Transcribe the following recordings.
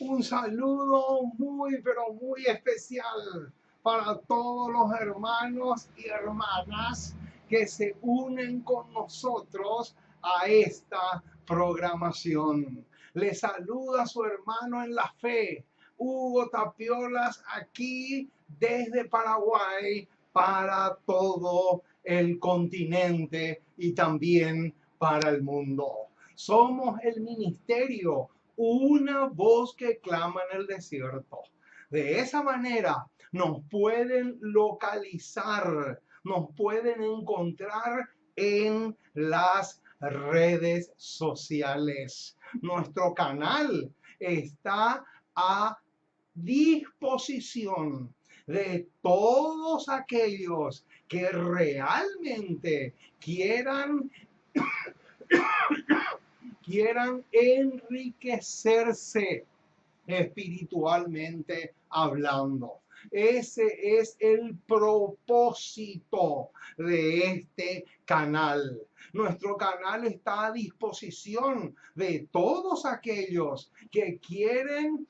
Un saludo muy, pero muy especial para todos los hermanos y hermanas que se unen con nosotros a esta programación. Les saluda su hermano en la fe, Hugo Tapiolas, aquí desde Paraguay para todo el continente y también para el mundo. Somos el ministerio, una voz que clama en el desierto. De esa manera nos pueden localizar, nos pueden encontrar en las redes sociales. Nuestro canal está a disposición de todos aquellos que realmente quieran enriquecerse espiritualmente hablando. Ese es el propósito de este canal. Nuestro canal está a disposición de todos aquellos que quieren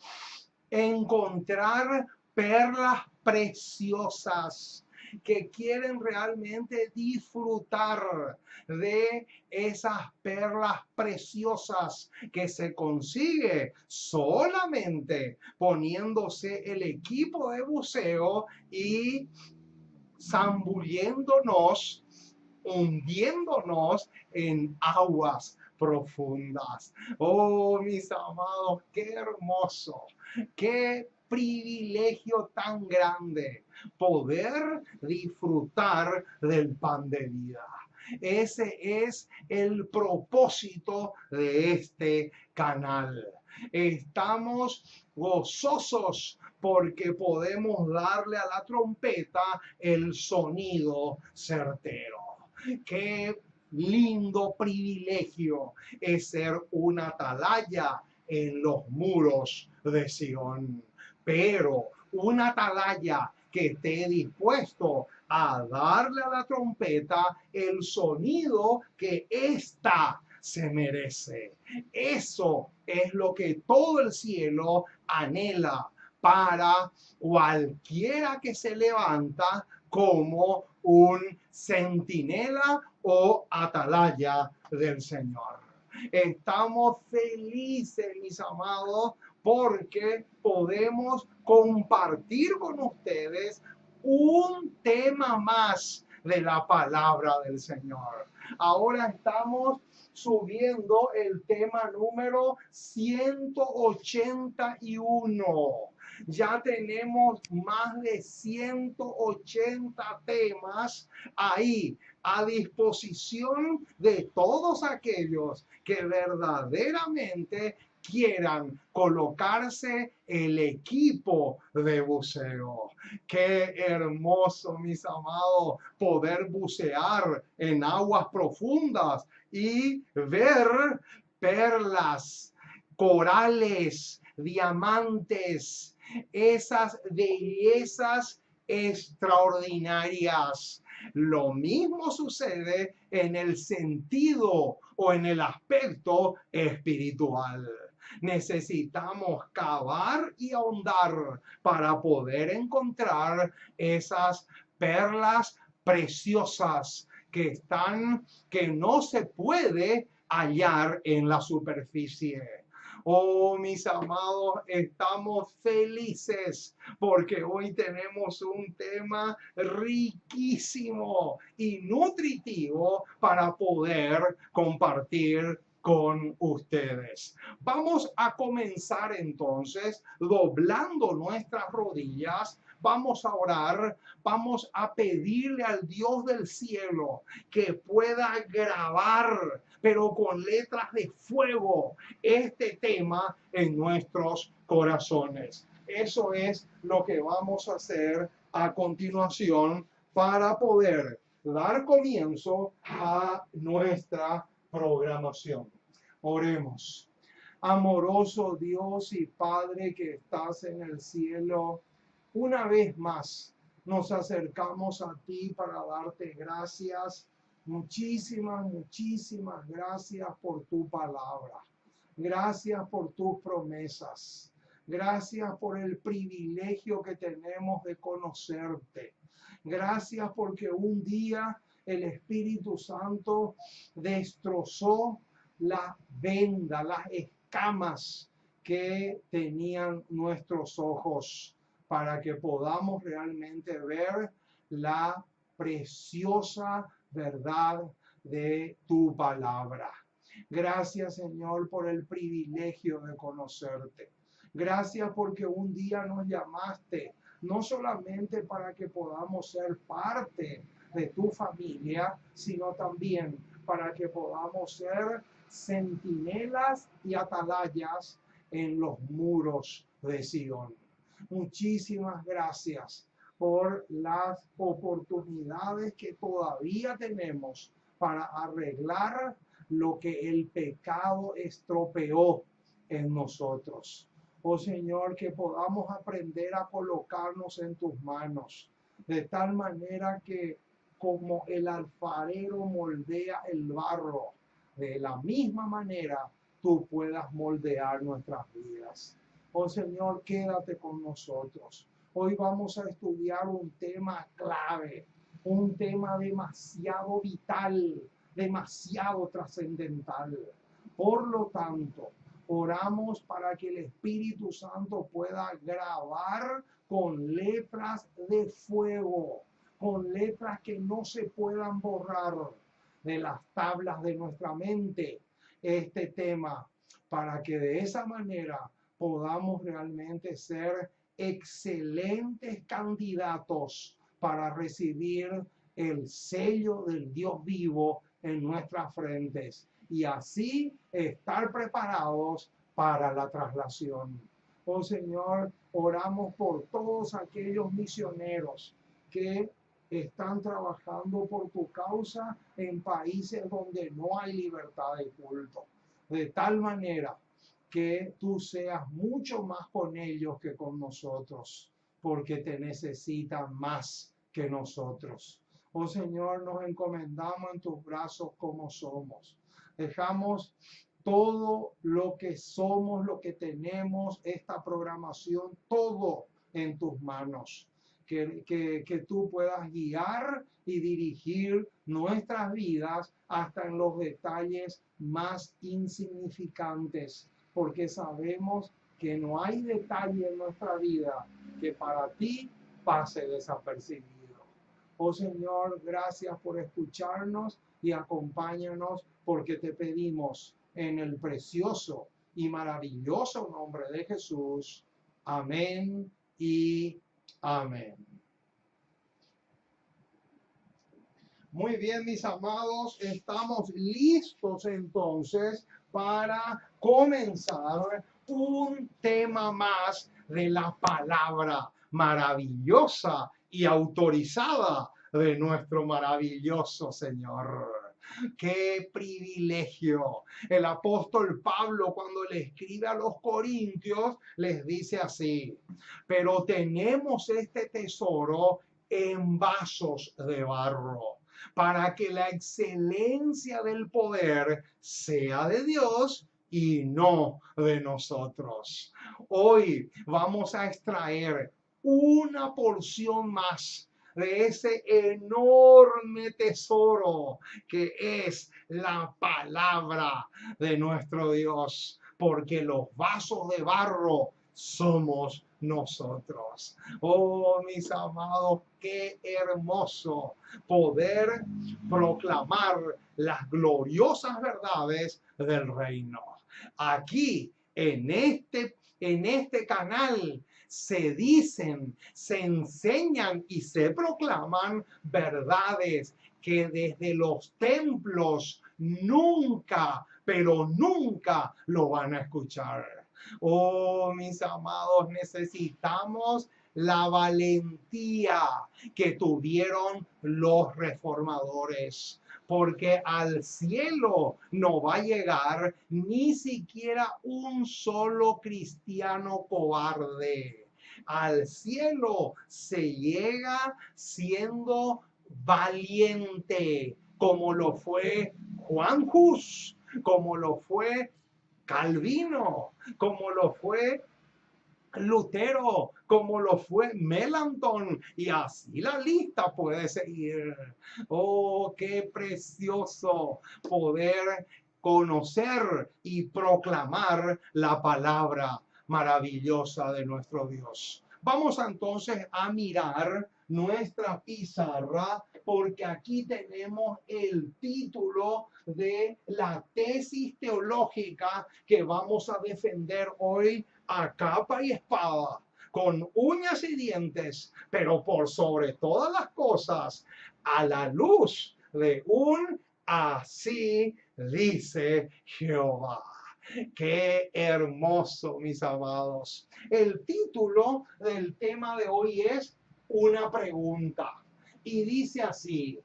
encontrar perlas preciosas, que quieren realmente disfrutar de esas perlas preciosas que se consigue solamente poniéndose el equipo de buceo y zambulléndonos, hundiéndonos en aguas profundas. Oh, mis amados, qué hermoso, qué privilegio tan grande poder disfrutar del pan de vida. Ese es el propósito de este canal. Estamos gozosos porque podemos darle a la trompeta el sonido certero. Qué lindo privilegio es ser una atalaya en los muros de Sion. Pero una atalaya que esté dispuesto a darle a la trompeta el sonido que ésta se merece. Eso es lo que todo el cielo anhela para cualquiera que se levanta como un centinela o atalaya del Señor. Estamos felices, mis amados, porque podemos compartir con ustedes un tema más de la palabra del Señor. Ahora estamos subiendo el tema número 181. Ya tenemos más de 180 temas ahí a disposición de todos aquellos que verdaderamente quieran colocarse el equipo de buceo. Qué hermoso, mis amados, poder bucear en aguas profundas y ver perlas, corales, diamantes, esas bellezas extraordinarias. Lo mismo sucede en el sentido o en el aspecto espiritual. Necesitamos cavar y ahondar para poder encontrar esas perlas preciosas que no se puede hallar en la superficie. Oh, mis amados, estamos felices porque hoy tenemos un tema riquísimo y nutritivo para poder compartir con ustedes. Vamos a comenzar entonces doblando nuestras rodillas. Vamos a orar, vamos a pedirle al Dios del cielo que pueda grabar, pero con letras de fuego, este tema en nuestros corazones. Eso es lo que vamos a hacer a continuación para poder dar comienzo a nuestra programación. Oremos. Amoroso Dios y Padre que estás en el cielo, una vez más nos acercamos a ti para darte gracias. Muchísimas, muchísimas gracias por tu palabra. Gracias por tus promesas. Gracias por el privilegio que tenemos de conocerte. Gracias porque un día el Espíritu Santo destrozó la venda, las escamas que tenían nuestros ojos para que podamos realmente ver la preciosa verdad de tu palabra. Gracias, Señor, por el privilegio de conocerte. Gracias porque un día nos llamaste, no solamente para que podamos ser parte de tu familia, sino también para que podamos ser centinelas y atalayas en los muros de Sion. Muchísimas gracias por las oportunidades que todavía tenemos para arreglar lo que el pecado estropeó en nosotros. Oh Señor, que podamos aprender a colocarnos en tus manos, de tal manera que como el alfarero moldea el barro, de la misma manera tú puedas moldear nuestras vidas. Oh Señor, quédate con nosotros. Hoy vamos a estudiar un tema clave, un tema demasiado vital, demasiado trascendental. Por lo tanto, oramos para que el Espíritu Santo pueda grabar con letras de fuego, con letras que no se puedan borrar de las tablas de nuestra mente este tema, para que de esa manera podamos realmente ser excelentes candidatos para recibir el sello del Dios vivo en nuestras frentes y así estar preparados para la traslación. Oh Señor, oramos por todos aquellos misioneros que están trabajando por tu causa en países donde no hay libertad de culto, de tal manera que tú seas mucho más con ellos que con nosotros, porque te necesitan más que nosotros. Oh Señor, nos encomendamos en tus brazos como somos. Dejamos todo lo que somos, lo que tenemos, esta programación, todo en tus manos. Que tú puedas guiar y dirigir nuestras vidas hasta en los detalles más insignificantes, porque sabemos que no hay detalle en nuestra vida que para ti pase desapercibido. Oh Señor, gracias por escucharnos y acompáñanos porque te pedimos en el precioso y maravilloso nombre de Jesús. Amén y amén. Muy bien, mis amados, estamos listos entonces para comenzar un tema más de la palabra maravillosa y autorizada de nuestro maravilloso Señor. ¡Qué privilegio! El apóstol Pablo, cuando le escribe a los corintios, les dice así: pero tenemos este tesoro en vasos de barro, para que la excelencia del poder sea de Dios y no de nosotros. Hoy vamos a extraer una porción más de ese enorme tesoro que es la palabra de nuestro Dios, porque los vasos de barro somos nosotros. Oh, mis amados, qué hermoso poder proclamar las gloriosas verdades del reino. Aquí, en este canal, se dicen, se enseñan y se proclaman verdades que desde los templos nunca, pero nunca lo van a escuchar. Oh, mis amados, necesitamos la valentía que tuvieron los reformadores, porque al cielo no va a llegar ni siquiera un solo cristiano cobarde. Al cielo se llega siendo valiente, como lo fue Juan Hus, como lo fue Calvino, como lo fue Lutero, como lo fue Melanchthon, y así la lista puede seguir. Oh, qué precioso poder conocer y proclamar la palabra maravillosa de nuestro Dios. Vamos entonces a mirar nuestra pizarra porque aquí tenemos el título de la tesis teológica que vamos a defender hoy a capa y espada, con uñas y dientes, pero por sobre todas las cosas, a la luz de un así dice Jehová. Qué hermoso, mis amados. El título del tema de hoy es una pregunta y dice así: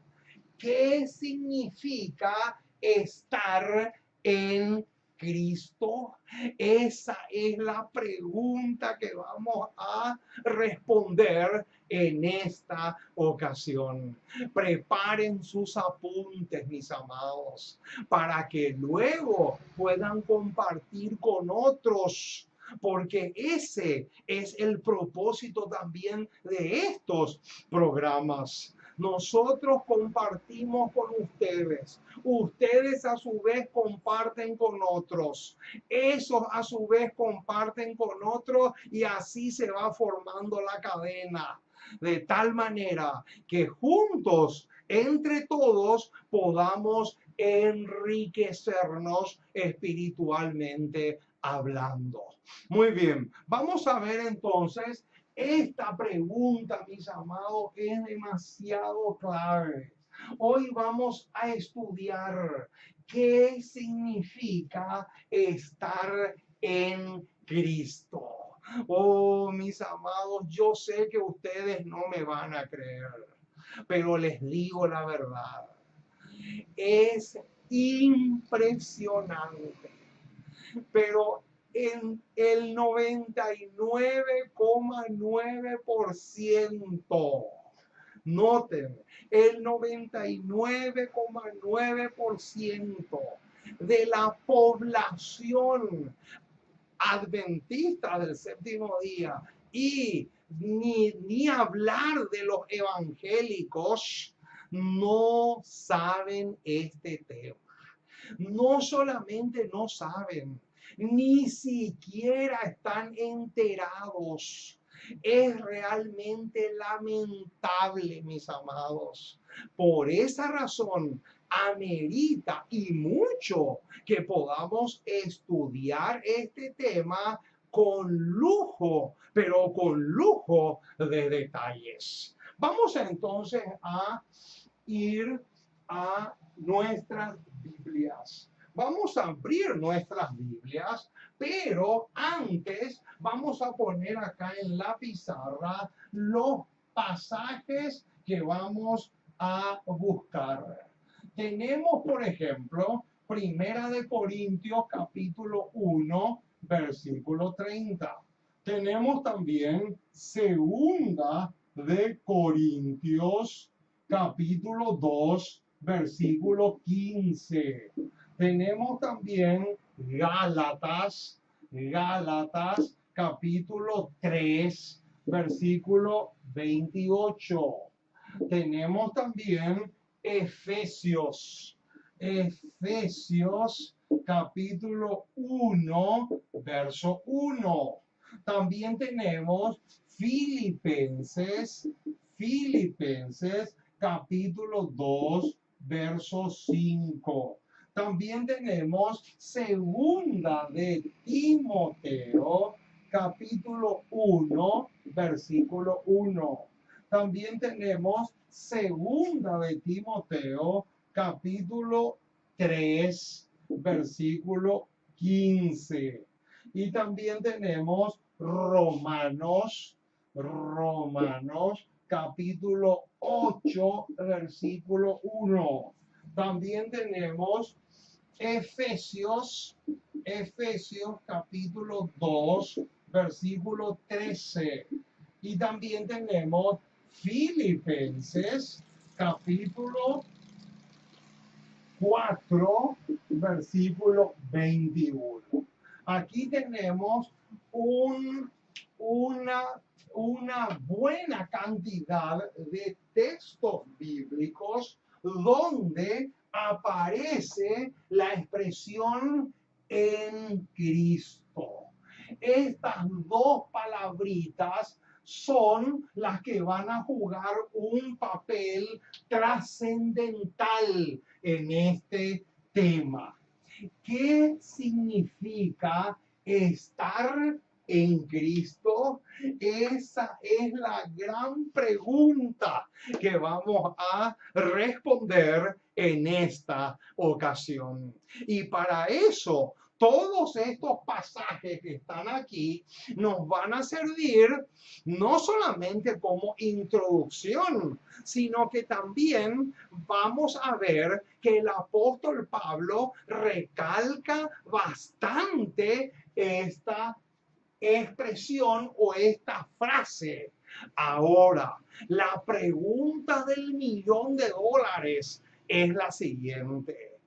¿qué significa estar en Cristo? Esa es la pregunta que vamos a responder en esta ocasión. Preparen sus apuntes, mis amados, para que luego puedan compartir con otros, porque ese es el propósito también de estos programas. Nosotros compartimos con ustedes, ustedes a su vez comparten con otros, esos a su vez comparten con otros y así se va formando la cadena, de tal manera que juntos, entre todos, podamos enriquecernos espiritualmente hablando. Muy bien, vamos a ver entonces. Esta pregunta, mis amados, es demasiado clave. Hoy vamos a estudiar qué significa estar en Cristo. Oh, mis amados, yo sé que ustedes no me van a creer, pero les digo la verdad. Es impresionante, pero en el 99,9%, noten, el 99,9% de la población adventista del séptimo día, y ni hablar de los evangélicos, no saben este tema. No solamente no saben, ni siquiera están enterados. Es realmente lamentable, mis amados. Por esa razón, amerita y mucho que podamos estudiar este tema con lujo, pero con lujo de detalles. Vamos entonces a ir a nuestras Biblias. Vamos a abrir nuestras Biblias, pero antes vamos a poner acá en la pizarra los pasajes que vamos a buscar. Tenemos, por ejemplo, Primera de Corintios capítulo 1, versículo 30. Tenemos también Segunda de Corintios capítulo 2, versículo 15. Tenemos también Gálatas, capítulo 3, versículo 28. Tenemos también Efesios, capítulo 1, verso 1. También tenemos Filipenses, capítulo 2, verso 5. También tenemos segunda de Timoteo, capítulo 1, versículo 1. También tenemos segunda de Timoteo, capítulo 3, versículo 15. Y también tenemos Romanos, capítulo 8, versículo 1. También tenemos Efesios, capítulo 2, versículo 13. Y también tenemos Filipenses, capítulo 4, versículo 21. Aquí tenemos un una buena cantidad de textos bíblicos donde aparece la expresión en Cristo. Estas dos palabritas son las que van a jugar un papel trascendental en este tema. ¿Qué significa estar en Cristo? Esa es la gran pregunta que vamos a responder en esta ocasión. Y para eso, todos estos pasajes que están aquí nos van a servir no solamente como introducción, sino que también vamos a ver que el apóstol Pablo recalca bastante esta expresión o esta frase. Ahora, la pregunta del $1.000.000 es la siguiente.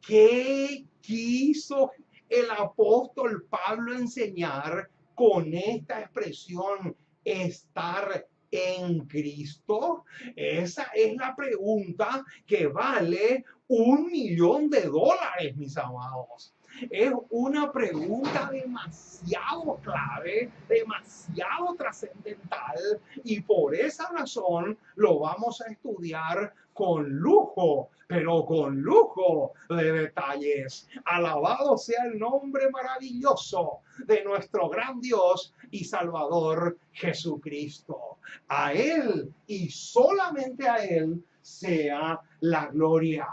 ¿Qué quiso el apóstol Pablo enseñar con esta expresión estar en Cristo? Esa es la pregunta que vale $1.000.000, mis amados. Es una pregunta demasiado clave, demasiado trascendental, y por esa razón lo vamos a estudiar con lujo, pero con lujo de detalles. Alabado sea el nombre maravilloso de nuestro gran Dios y Salvador Jesucristo. A Él y solamente a Él sea la gloria.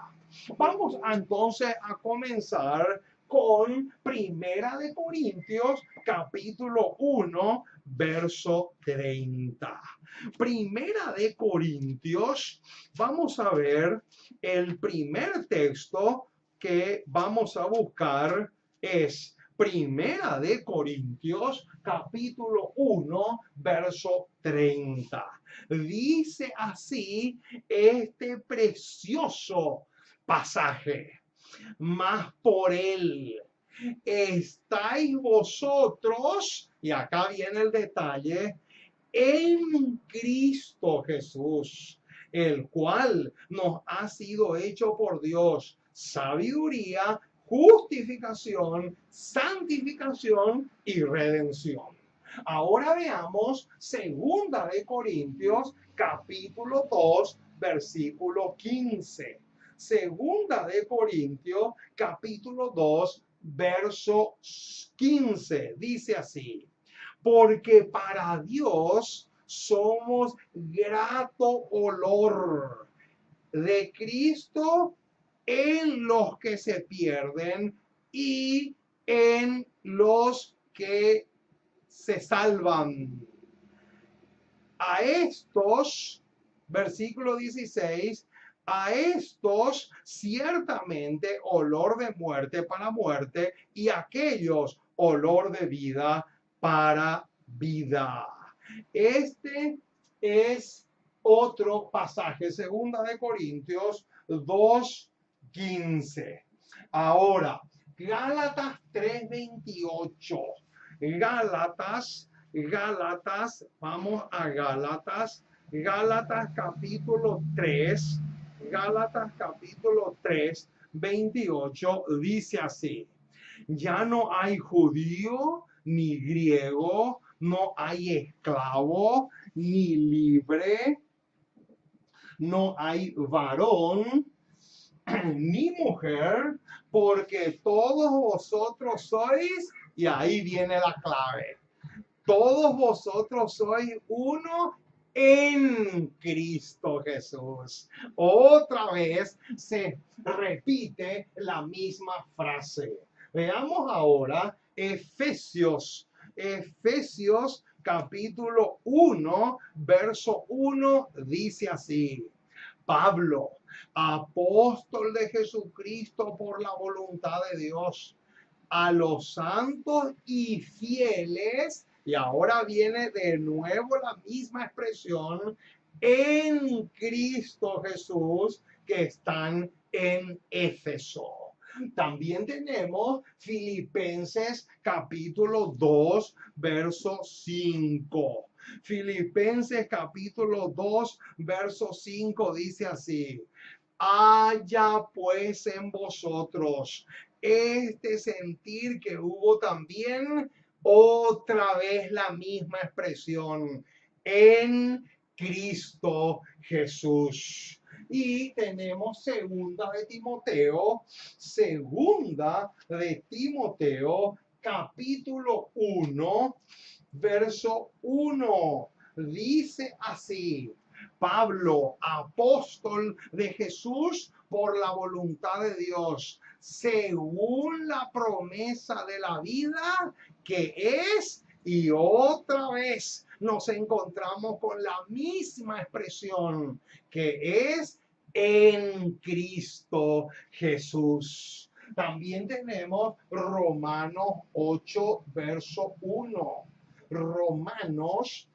Vamos entonces a comenzar con Primera de Corintios, capítulo 1, verso 30. Primera de Corintios, vamos a ver el primer texto que vamos a buscar es Primera de Corintios, capítulo 1, verso 30. Dice así este precioso pasaje: mas por él estáis vosotros, y acá viene el detalle, en Cristo Jesús, el cual nos ha sido hecho por Dios sabiduría, justificación, santificación y redención. Ahora veamos Segunda de Corintios, capítulo 2, versículo 15. Segunda de Corintios, capítulo 2, verso 15. Dice así: porque para Dios somos grato olor de Cristo en los que se pierden y en los que se salvan. A estos, versículo 16, a estos ciertamente olor de muerte para muerte, y a aquellos olor de vida para vida. Este es otro pasaje, Segunda de Corintios 2:15. Ahora, Gálatas 3:28. Gálatas, vamos a Gálatas capítulo 3, Gálatas capítulo 3, 28, dice así: ya no hay judío ni griego, no hay esclavo ni libre, no hay varón ni mujer, porque todos vosotros sois, y ahí viene la clave, todos vosotros sois uno en Cristo Jesús. Otra vez se repite la misma frase. Veamos ahora Efesios capítulo 1, verso 1, dice así: Pablo, apóstol de Jesucristo por la voluntad de Dios, a los santos y fieles, y ahora viene de nuevo la misma expresión, en Cristo Jesús, que están en Éfeso. También tenemos Filipenses capítulo 2, verso 5. Filipenses capítulo 2, verso 5 dice así: haya pues en vosotros este sentir que hubo también otra vez la misma expresión en Cristo Jesús. Y tenemos segunda de Timoteo, capítulo 1, verso 1. Dice así: Pablo, apóstol de Jesús por la voluntad de Dios, según la promesa de la vida que es, y otra vez nos encontramos con la misma expresión que es en Cristo Jesús. También tenemos Romanos 8, verso 1. Romanos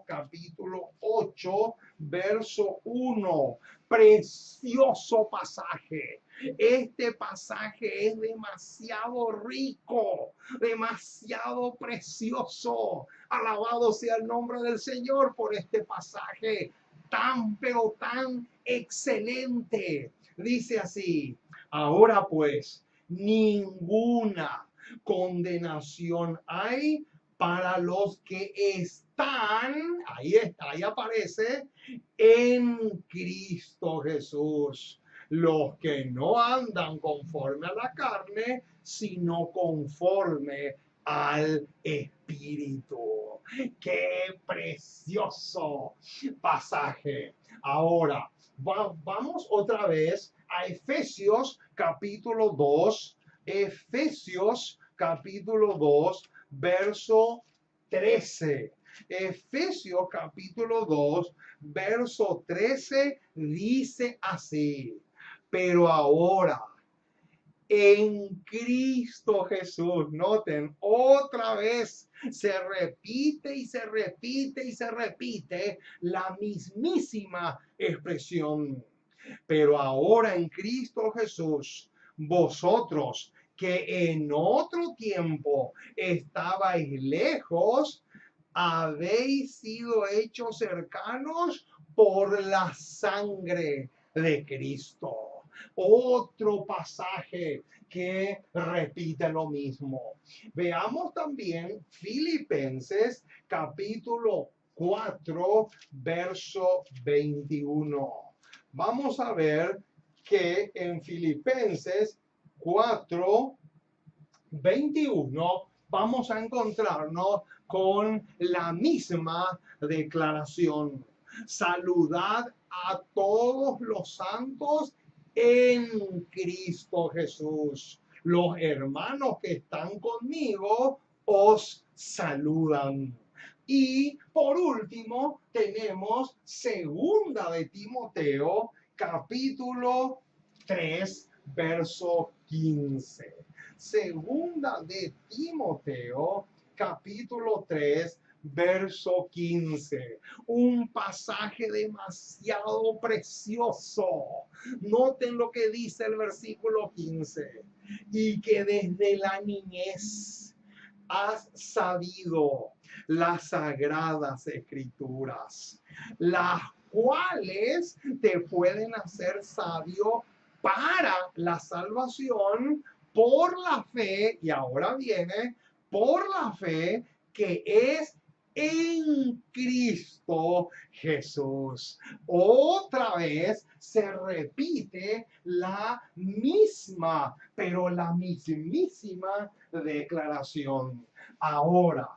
capítulo 8, verso 1. Precioso pasaje. Este pasaje es demasiado rico, demasiado precioso. Alabado sea el nombre del Señor por este pasaje tan, pero tan excelente. Dice así: ahora pues, ninguna condenación hay para los que están, ahí está, ahí aparece, en Cristo Jesús. Los que no andan conforme a la carne, sino conforme al Espíritu. ¡Qué precioso pasaje! Ahora, vamos otra vez a Efesios capítulo 2. Efesios capítulo 2, verso 13. Efesios capítulo 2, verso 13 dice así: pero ahora, en Cristo Jesús, noten, otra vez se repite y se repite y se repite la mismísima expresión. Pero ahora en Cristo Jesús, vosotros que en otro tiempo estabais lejos, habéis sido hechos cercanos por la sangre de Cristo. Otro pasaje que repite lo mismo. Veamos también Filipenses capítulo 4, verso 21. Vamos a ver que en Filipenses 4, 21 vamos a encontrarnos con la misma declaración. Saludad a todos los santos en Cristo Jesús. Los hermanos que están conmigo os saludan. Y por último tenemos segunda de Timoteo, capítulo 3, verso 15. Segunda de Timoteo, capítulo 3, verso 15. Un pasaje demasiado precioso. Noten lo que dice el versículo 15. Y que desde la niñez has sabido las sagradas escrituras, las cuales te pueden hacer sabio para la salvación por la fe, y ahora viene, por la fe que es en Cristo Jesús. Otra vez se repite la misma, pero la mismísima declaración. Ahora,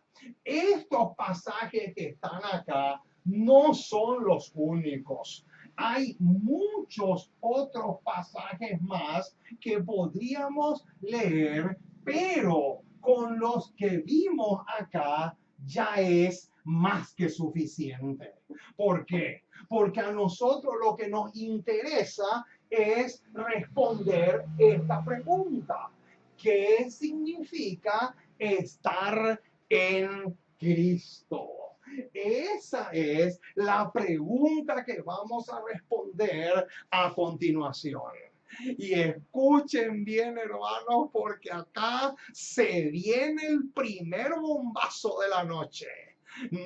estos pasajes que están acá no son los únicos. Hay muchos otros pasajes más que podríamos leer, pero con los que vimos acá ya es más que suficiente. ¿Por qué? Porque a nosotros lo que nos interesa es responder esta pregunta: ¿qué significa estar en Cristo? Esa es la pregunta que vamos a responder a continuación. Y escuchen bien, hermanos, porque acá se viene el primer bombazo de la noche.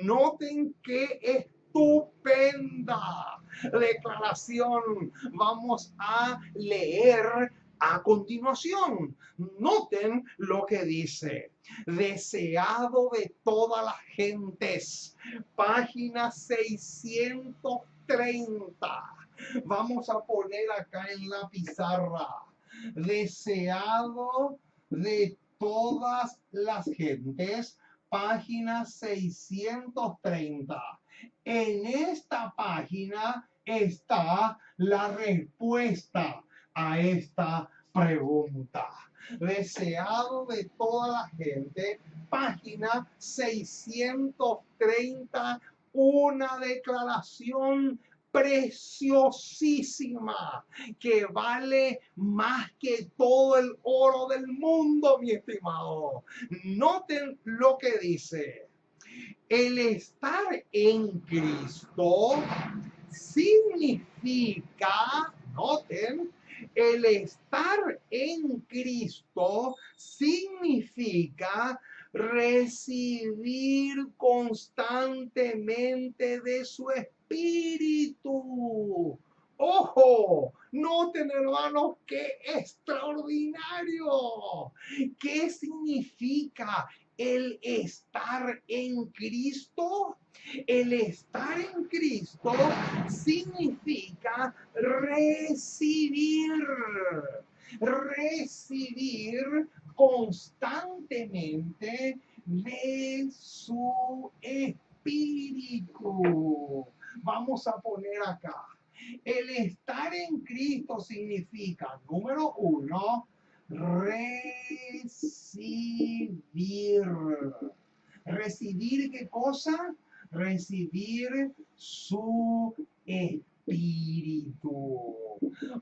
Noten qué estupenda declaración vamos a leer a continuación. Noten lo que dice: deseado de todas las gentes, página 630. Vamos a poner acá en la pizarra: deseado de todas las gentes, página 630. En esta página está la respuesta a esta pregunta. Deseado de toda la gente, página 630, una declaración preciosísima que vale más que todo el oro del mundo, mi estimado. Noten lo que dice: el estar en Cristo significa, noten, el estar en Cristo significa recibir constantemente de su Espíritu. Ojo, noten, hermanos, qué extraordinario. ¿Qué significa el estar en Cristo? El estar en Cristo significa recibir constantemente de su Espíritu. Vamos a poner acá: el estar en Cristo significa, número uno, recibir. ¿Recibir qué cosa? Recibir su Espíritu.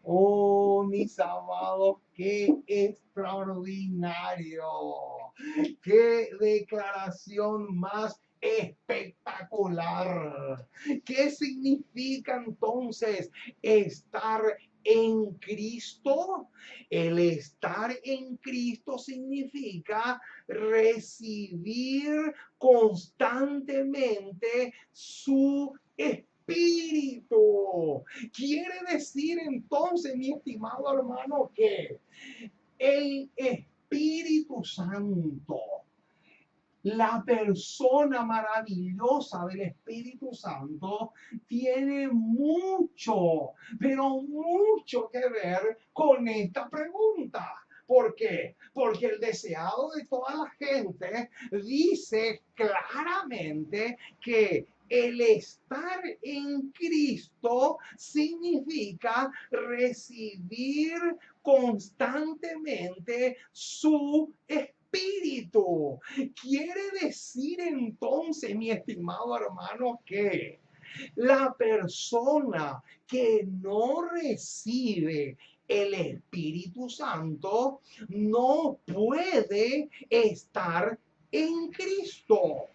Oh, mis amados, qué extraordinario. Qué declaración más espectacular. ¿Qué significa entonces estar en Cristo? El estar en Cristo significa recibir constantemente su Espíritu. Quiere decir entonces, mi estimado hermano, que el Espíritu Santo, la persona maravillosa del Espíritu Santo, tiene mucho, pero mucho que ver con esta pregunta. ¿Por qué? Porque el deseado de toda la gente dice claramente que el estar en Cristo significa recibir constantemente su Espíritu. Quiere decir entonces, mi estimado hermano, que la persona que no recibe el Espíritu Santo no puede estar en Cristo.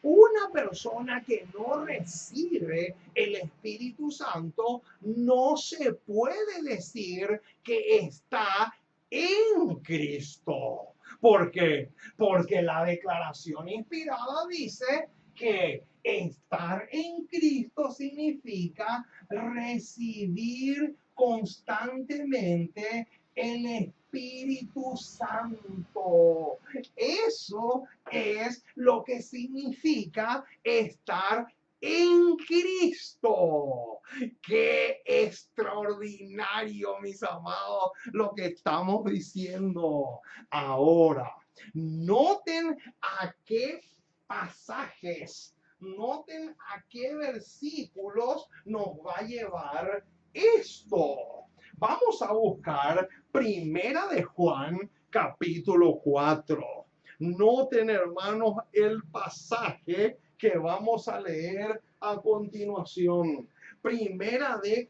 Una persona que no recibe el Espíritu Santo no se puede decir que está en Cristo. ¿Por qué? Porque la declaración inspirada dice que estar en Cristo significa recibir constantemente el Espíritu Santo. Eso es lo que significa estar en Cristo. Qué extraordinario, mis amados, lo que estamos diciendo ahora. Noten a qué pasajes, noten a qué versículos nos va a llevar esto. Vamos a buscar Primera de Juan, capítulo 4. Noten, hermanos, el pasaje que vamos a leer a continuación. Primera de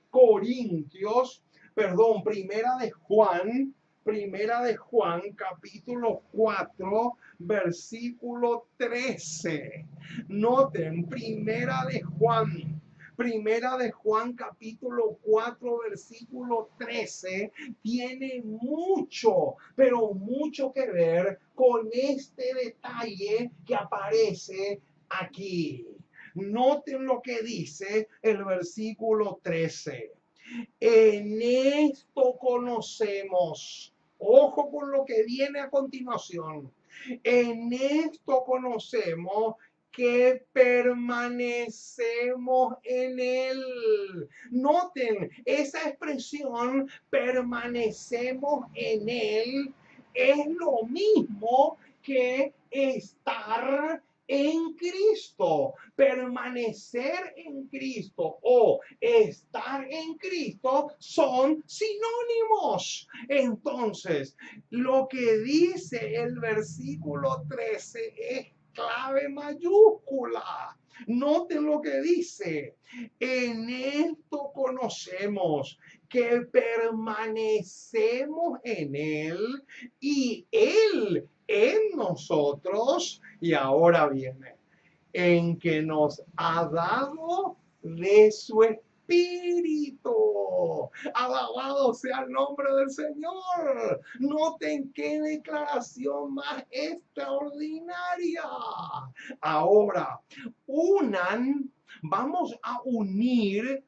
Juan, capítulo 4, versículo 13. Noten, Primera de Juan, Primera de Juan capítulo 4 versículo 13 tiene mucho, pero mucho que ver con este detalle que aparece aquí. Noten lo que dice el versículo 13. En esto conocemos. Ojo con lo que viene a continuación. En esto conocemos que permanecemos en él. Noten, esa expresión permanecemos en él es lo mismo que estar en Cristo. Permanecer en Cristo o estar en Cristo son sinónimos. Entonces, lo que dice el versículo 13 es clave mayúscula. Noten lo que dice. En esto conocemos que permanecemos en él y él en nosotros. Y ahora viene, en que nos ha dado de su Espíritu. Alabado sea el nombre del Señor. Noten qué declaración más extraordinaria. Ahora, vamos a unir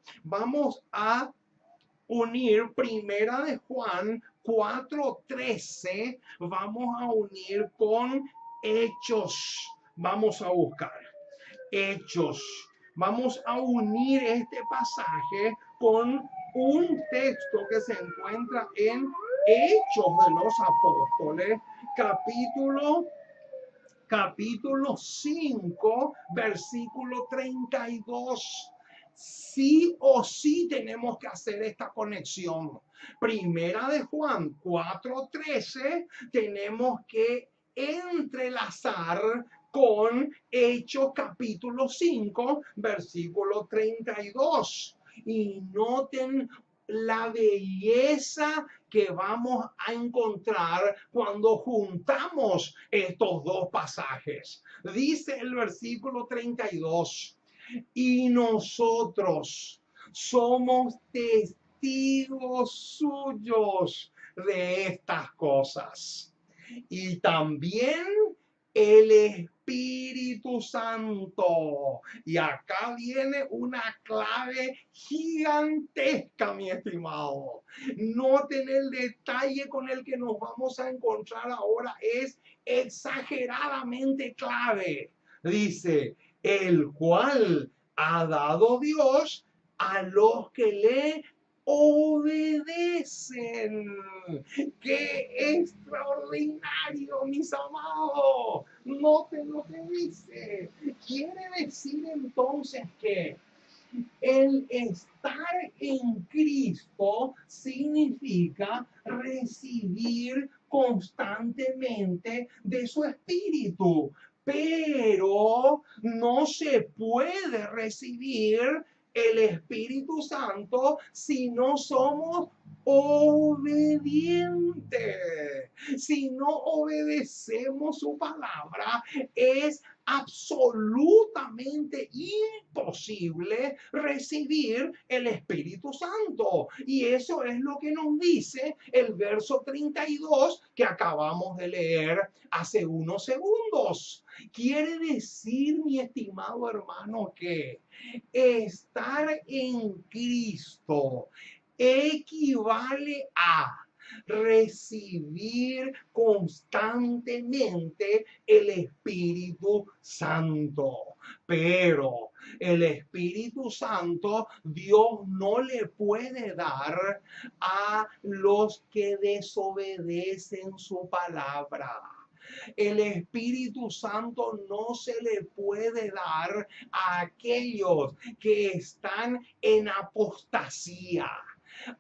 Primera de Juan 4:13, vamos a unir con Hechos. Vamos a buscar Hechos. Vamos a unir este pasaje con un texto que se encuentra en Hechos de los Apóstoles, capítulo 5, versículo 32. Sí o sí tenemos que hacer esta conexión. Primera de Juan 4:13 tenemos que entrelazar con Hechos capítulo 5, versículo 32. Y noten la belleza que vamos a encontrar cuando juntamos estos dos pasajes. Dice el versículo 32, y nosotros somos testigos suyos de estas cosas. Y también el Espíritu Santo. Y acá viene una clave gigantesca, mi estimado. Noten el detalle con el que nos vamos a encontrar ahora. Es exageradamente clave. Dice, el cual ha dado Dios a los que le obedecen. ¡Qué extraordinario, mis amados! Noten lo que dice. Quiere decir entonces que el estar en Cristo significa recibir constantemente de su Espíritu, pero no se puede recibir el Espíritu Santo si no somos obedientes. Si no obedecemos su palabra, es absolutamente imposible recibir el Espíritu Santo. Y eso es lo que nos dice el verso 32 que acabamos de leer hace unos segundos. Quiere decir, mi estimado hermano, que estar en Cristo equivale a recibir constantemente el Espíritu Santo. Pero el Espíritu Santo Dios no le puede dar a los que desobedecen su palabra. El Espíritu Santo no se le puede dar a aquellos que están en apostasía.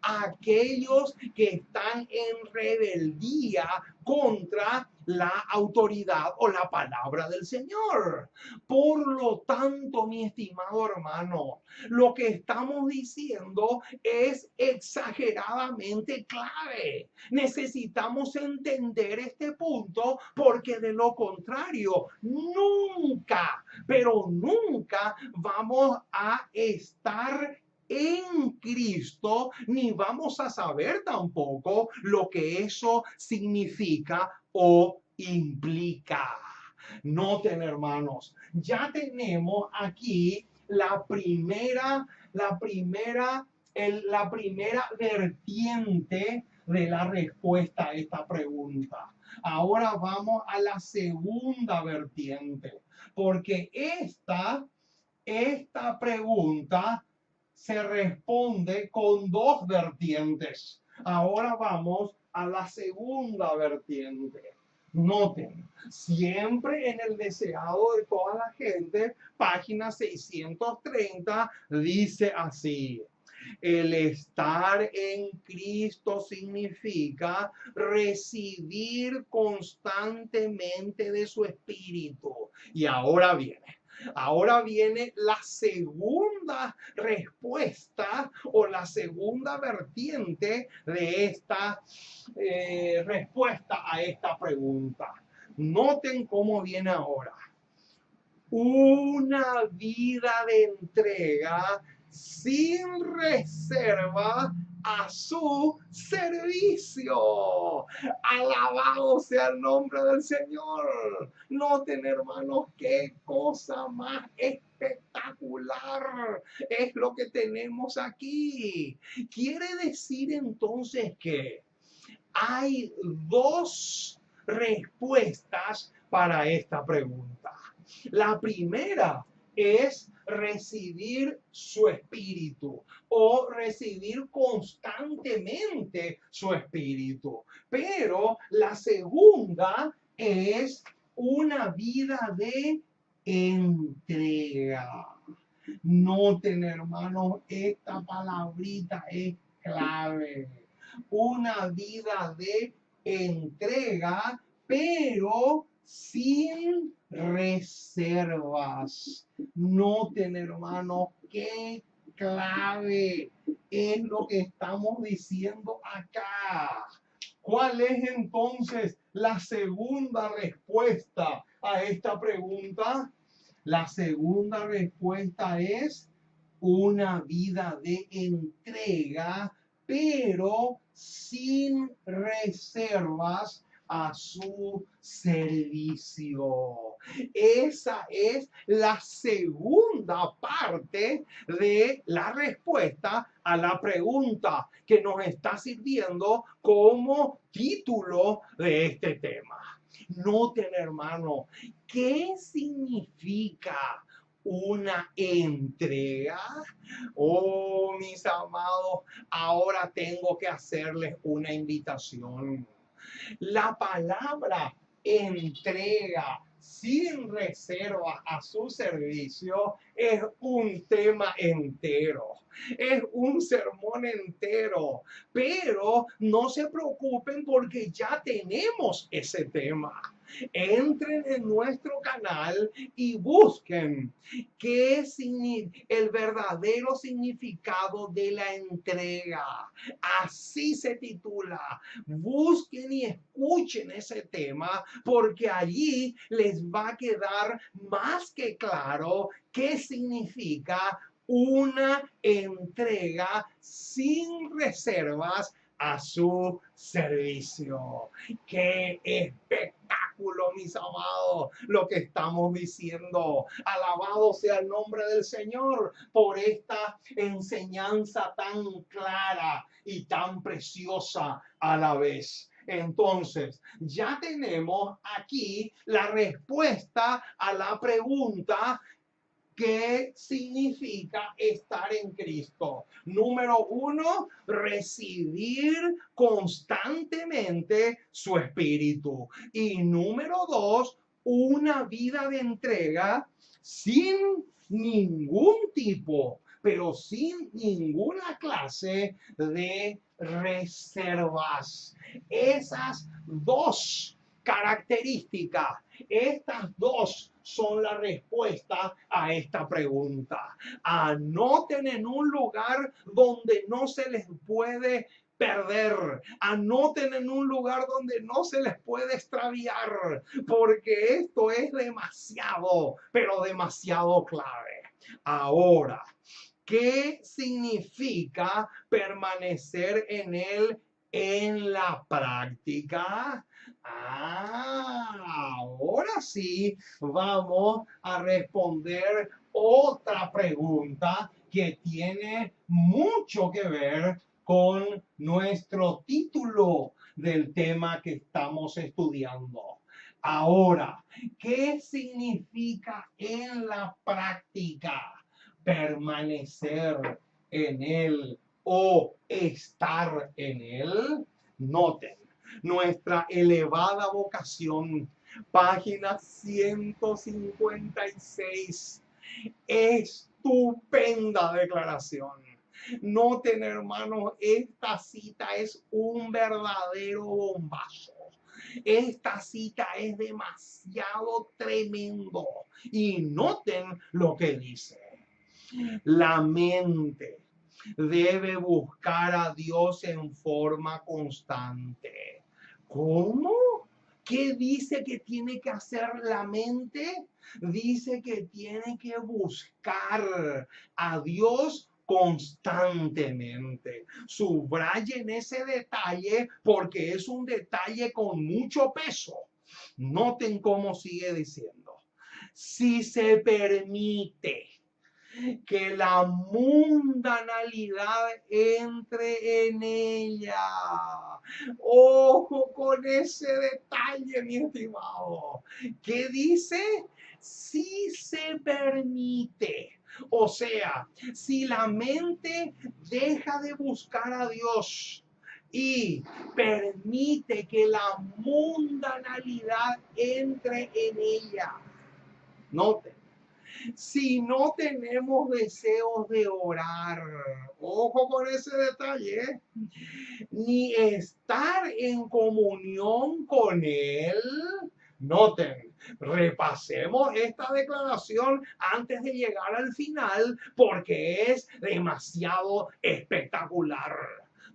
aquellos que están en rebeldía contra la autoridad o la palabra del Señor. Por lo tanto, mi estimado hermano, lo que estamos diciendo es exageradamente clave. Necesitamos entender este punto porque de lo contrario, nunca, pero nunca vamos a estar en Cristo, ni vamos a saber tampoco lo que eso significa o implica. Noten, hermanos, ya tenemos aquí la primera vertiente de la respuesta a esta pregunta. Ahora vamos a la segunda vertiente, porque esta pregunta se responde con dos vertientes. Ahora vamos a la segunda vertiente. Noten, siempre en el deseado de toda la gente, página 630, dice así: el estar en Cristo significa recibir constantemente de su espíritu. Y ahora viene la segunda respuesta o la segunda vertiente de esta respuesta a esta pregunta. Noten cómo viene ahora. Una vida de entrega sin reserva a su servicio. Alabado sea el nombre del Señor. Noten, hermanos, qué cosa más espectacular es lo que tenemos aquí. Quiere decir entonces que hay dos respuestas para esta pregunta. La primera es recibir su espíritu o recibir constantemente su espíritu. Pero la segunda es una vida de entrega. Noten, hermanos, esta palabrita es clave. Una vida de entrega, pero sin reservas. Noten, hermano, qué clave es lo que estamos diciendo acá. ¿Cuál es entonces la segunda respuesta a esta pregunta? La segunda respuesta es una vida de entrega, pero sin reservas a su servicio. Esa es la segunda parte de la respuesta a la pregunta que nos está sirviendo como título de este tema. Noten, hermano, ¿qué significa una entrega? Oh, mis amados, ahora tengo que hacerles una invitación. La palabra entrega sin reserva a su servicio es un tema entero, es un sermón entero, pero no se preocupen porque ya tenemos ese tema. Entren en nuestro canal y busquen qué es el verdadero significado de la entrega. Así se titula. Busquen y escuchen ese tema porque allí les va a quedar más que claro qué significa una entrega sin reservas a su servicio. ¡Qué espectáculo, mis amados! Lo que estamos diciendo. Alabado sea el nombre del Señor por esta enseñanza tan clara y tan preciosa a la vez. Entonces, ya tenemos aquí la respuesta a la pregunta: ¿qué significa estar en Cristo? Número uno, recibir constantemente su espíritu. Y número dos, una vida de entrega sin ningún tipo pero sin ninguna clase de reservas. Esas dos características, estas dos son la respuesta a esta pregunta. Anoten en un lugar donde no se les puede perder. Anoten en un lugar donde no se les puede extraviar, porque esto es demasiado, pero demasiado clave. Ahora, ¿qué significa permanecer en él en la práctica? Ahora sí vamos a responder otra pregunta que tiene mucho que ver con nuestro título del tema que estamos estudiando. Ahora, ¿qué significa en la práctica permanecer en él o estar en él? Noten, nuestra elevada vocación, página 156. Estupenda declaración. Noten, hermanos, esta cita es un verdadero bombazo. Esta cita es demasiado tremendo. Y noten lo que dice. La mente debe buscar a Dios en forma constante. ¿Cómo? ¿Qué dice que tiene que hacer la mente? Dice que tiene que buscar a Dios constantemente. Subrayen ese detalle porque es un detalle con mucho peso. Noten cómo sigue diciendo. Si se permite que la mundanalidad entre en ella. Ojo con ese detalle, mi estimado. ¿Qué dice? Si se permite. O sea, si la mente deja de buscar a Dios y permite que la mundanalidad entre en ella. Noten. Si no tenemos deseos de orar, ojo con ese detalle, ni estar en comunión con Él, noten, repasemos esta declaración antes de llegar al final porque es demasiado espectacular.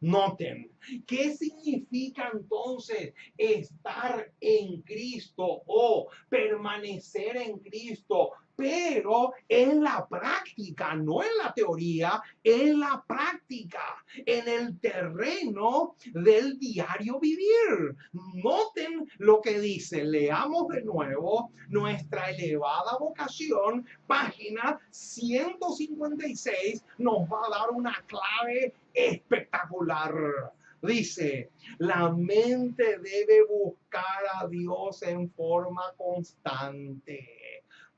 Noten, ¿qué significa entonces estar en Cristo o permanecer en Cristo? Pero en la práctica, no en la teoría, en la práctica, en el terreno del diario vivir. Noten lo que dice, leamos de nuevo nuestra elevada vocación, página 156, nos va a dar una clave espectacular. Dice, la mente debe buscar a Dios en forma constante.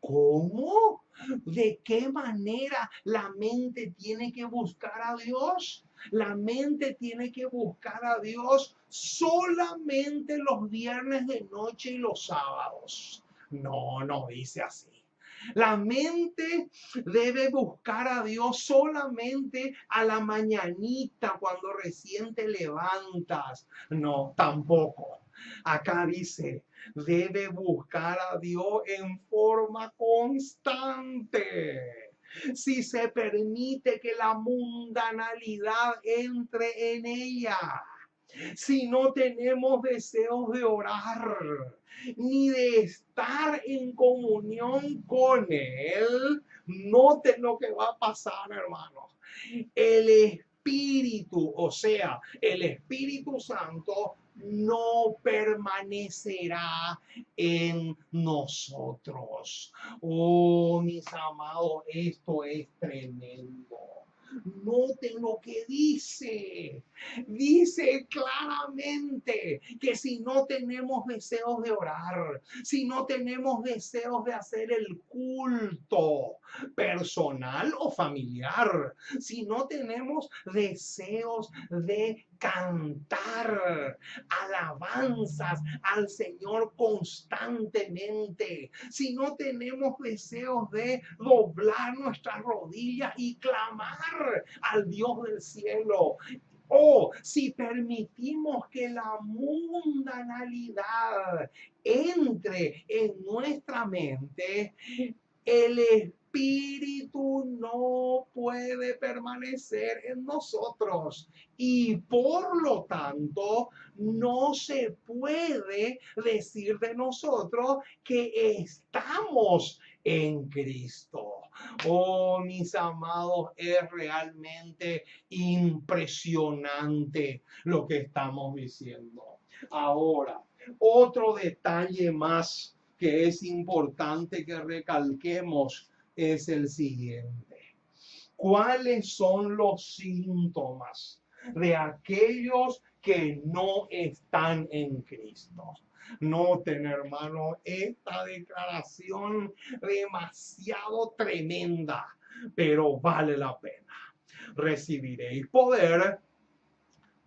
¿Cómo? ¿De qué manera la mente tiene que buscar a Dios? La mente tiene que buscar a Dios solamente los viernes de noche y los sábados. No, no dice así. La mente debe buscar a Dios solamente a la mañanita cuando recién te levantas. No, tampoco. Acá dice, debe buscar a Dios en forma constante. Si se permite que la mundanalidad entre en ella. Si no tenemos deseos de orar, ni de estar en comunión con Él, noten lo que va a pasar, hermanos. El Espíritu, o sea, el Espíritu Santo, no permanecerá en nosotros. Oh, mis amados, esto es tremendo. Noten lo que dice. Dice claramente que si no tenemos deseos de orar, si no tenemos deseos de hacer el culto personal o familiar, si no tenemos deseos de cantar alabanzas al Señor constantemente, si no tenemos deseos de doblar nuestras rodillas y clamar al Dios del cielo, o si permitimos que la mundanalidad entre en nuestra mente, el Espíritu no puede permanecer en nosotros y por lo tanto no se puede decir de nosotros que estamos en Cristo. Oh, mis amados, es realmente impresionante lo que estamos diciendo. Ahora, otro detalle más que es importante que recalquemos es el siguiente. ¿Cuáles son los síntomas de aquellos que no están en Cristo? Noten, hermano, esta declaración demasiado tremenda, pero vale la pena. Recibiréis poder,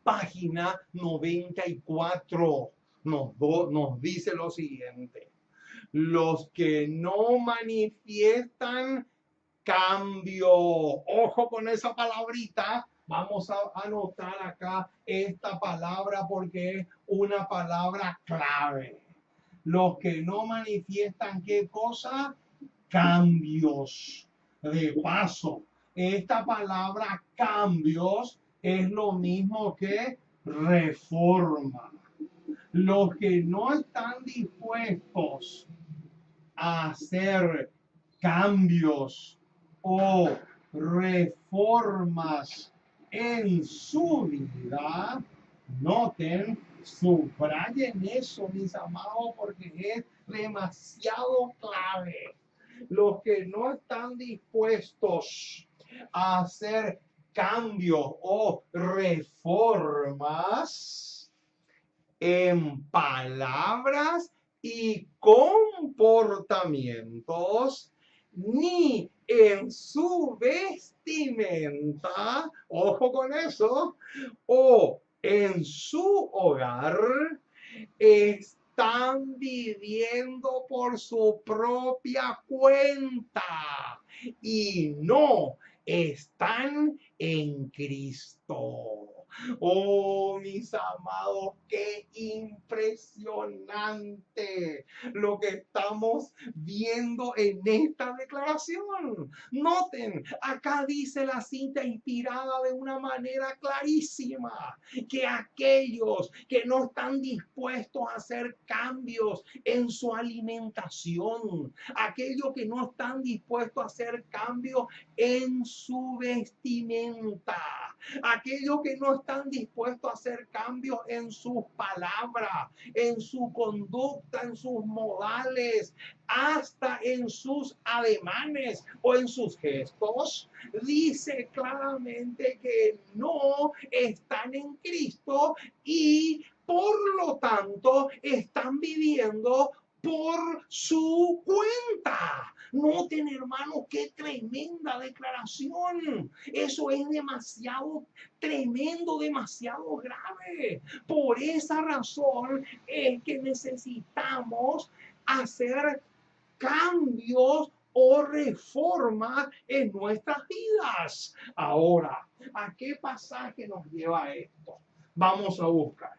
página 94, nos dice lo siguiente. Los que no manifiestan cambio. Ojo con esa palabrita. Vamos a anotar acá esta palabra porque es una palabra clave. Los que no manifiestan, ¿qué cosa? Cambios. De paso, esta palabra cambios es lo mismo que reforma. Los que no están dispuestos a hacer cambios o reformas en su vida, noten, subrayen eso, mis amados, porque es demasiado clave. Los que no están dispuestos a hacer cambios o reformas en palabras y comportamientos, ni en su vestimenta, ojo con eso, o en su hogar, están viviendo por su propia cuenta y no están en Cristo. Oh, mis amados, qué impresionante lo que estamos viendo en esta declaración. Noten, acá dice la cinta inspirada de una manera clarísima que aquellos que no están dispuestos a hacer cambios en su alimentación, aquellos que no están dispuestos a hacer cambios en su vestimenta, aquellos que no están dispuestos a hacer cambios en sus palabras, en su conducta, en sus modales, hasta en sus ademanes o en sus gestos, dice claramente que no están en Cristo y por lo tanto están viviendo por su cuenta. Noten, hermanos, qué tremenda declaración. Eso es demasiado tremendo, demasiado grave. Por esa razón es que necesitamos hacer cambios o reformas en nuestras vidas. Ahora, ¿a qué pasaje nos lleva esto? Vamos a buscar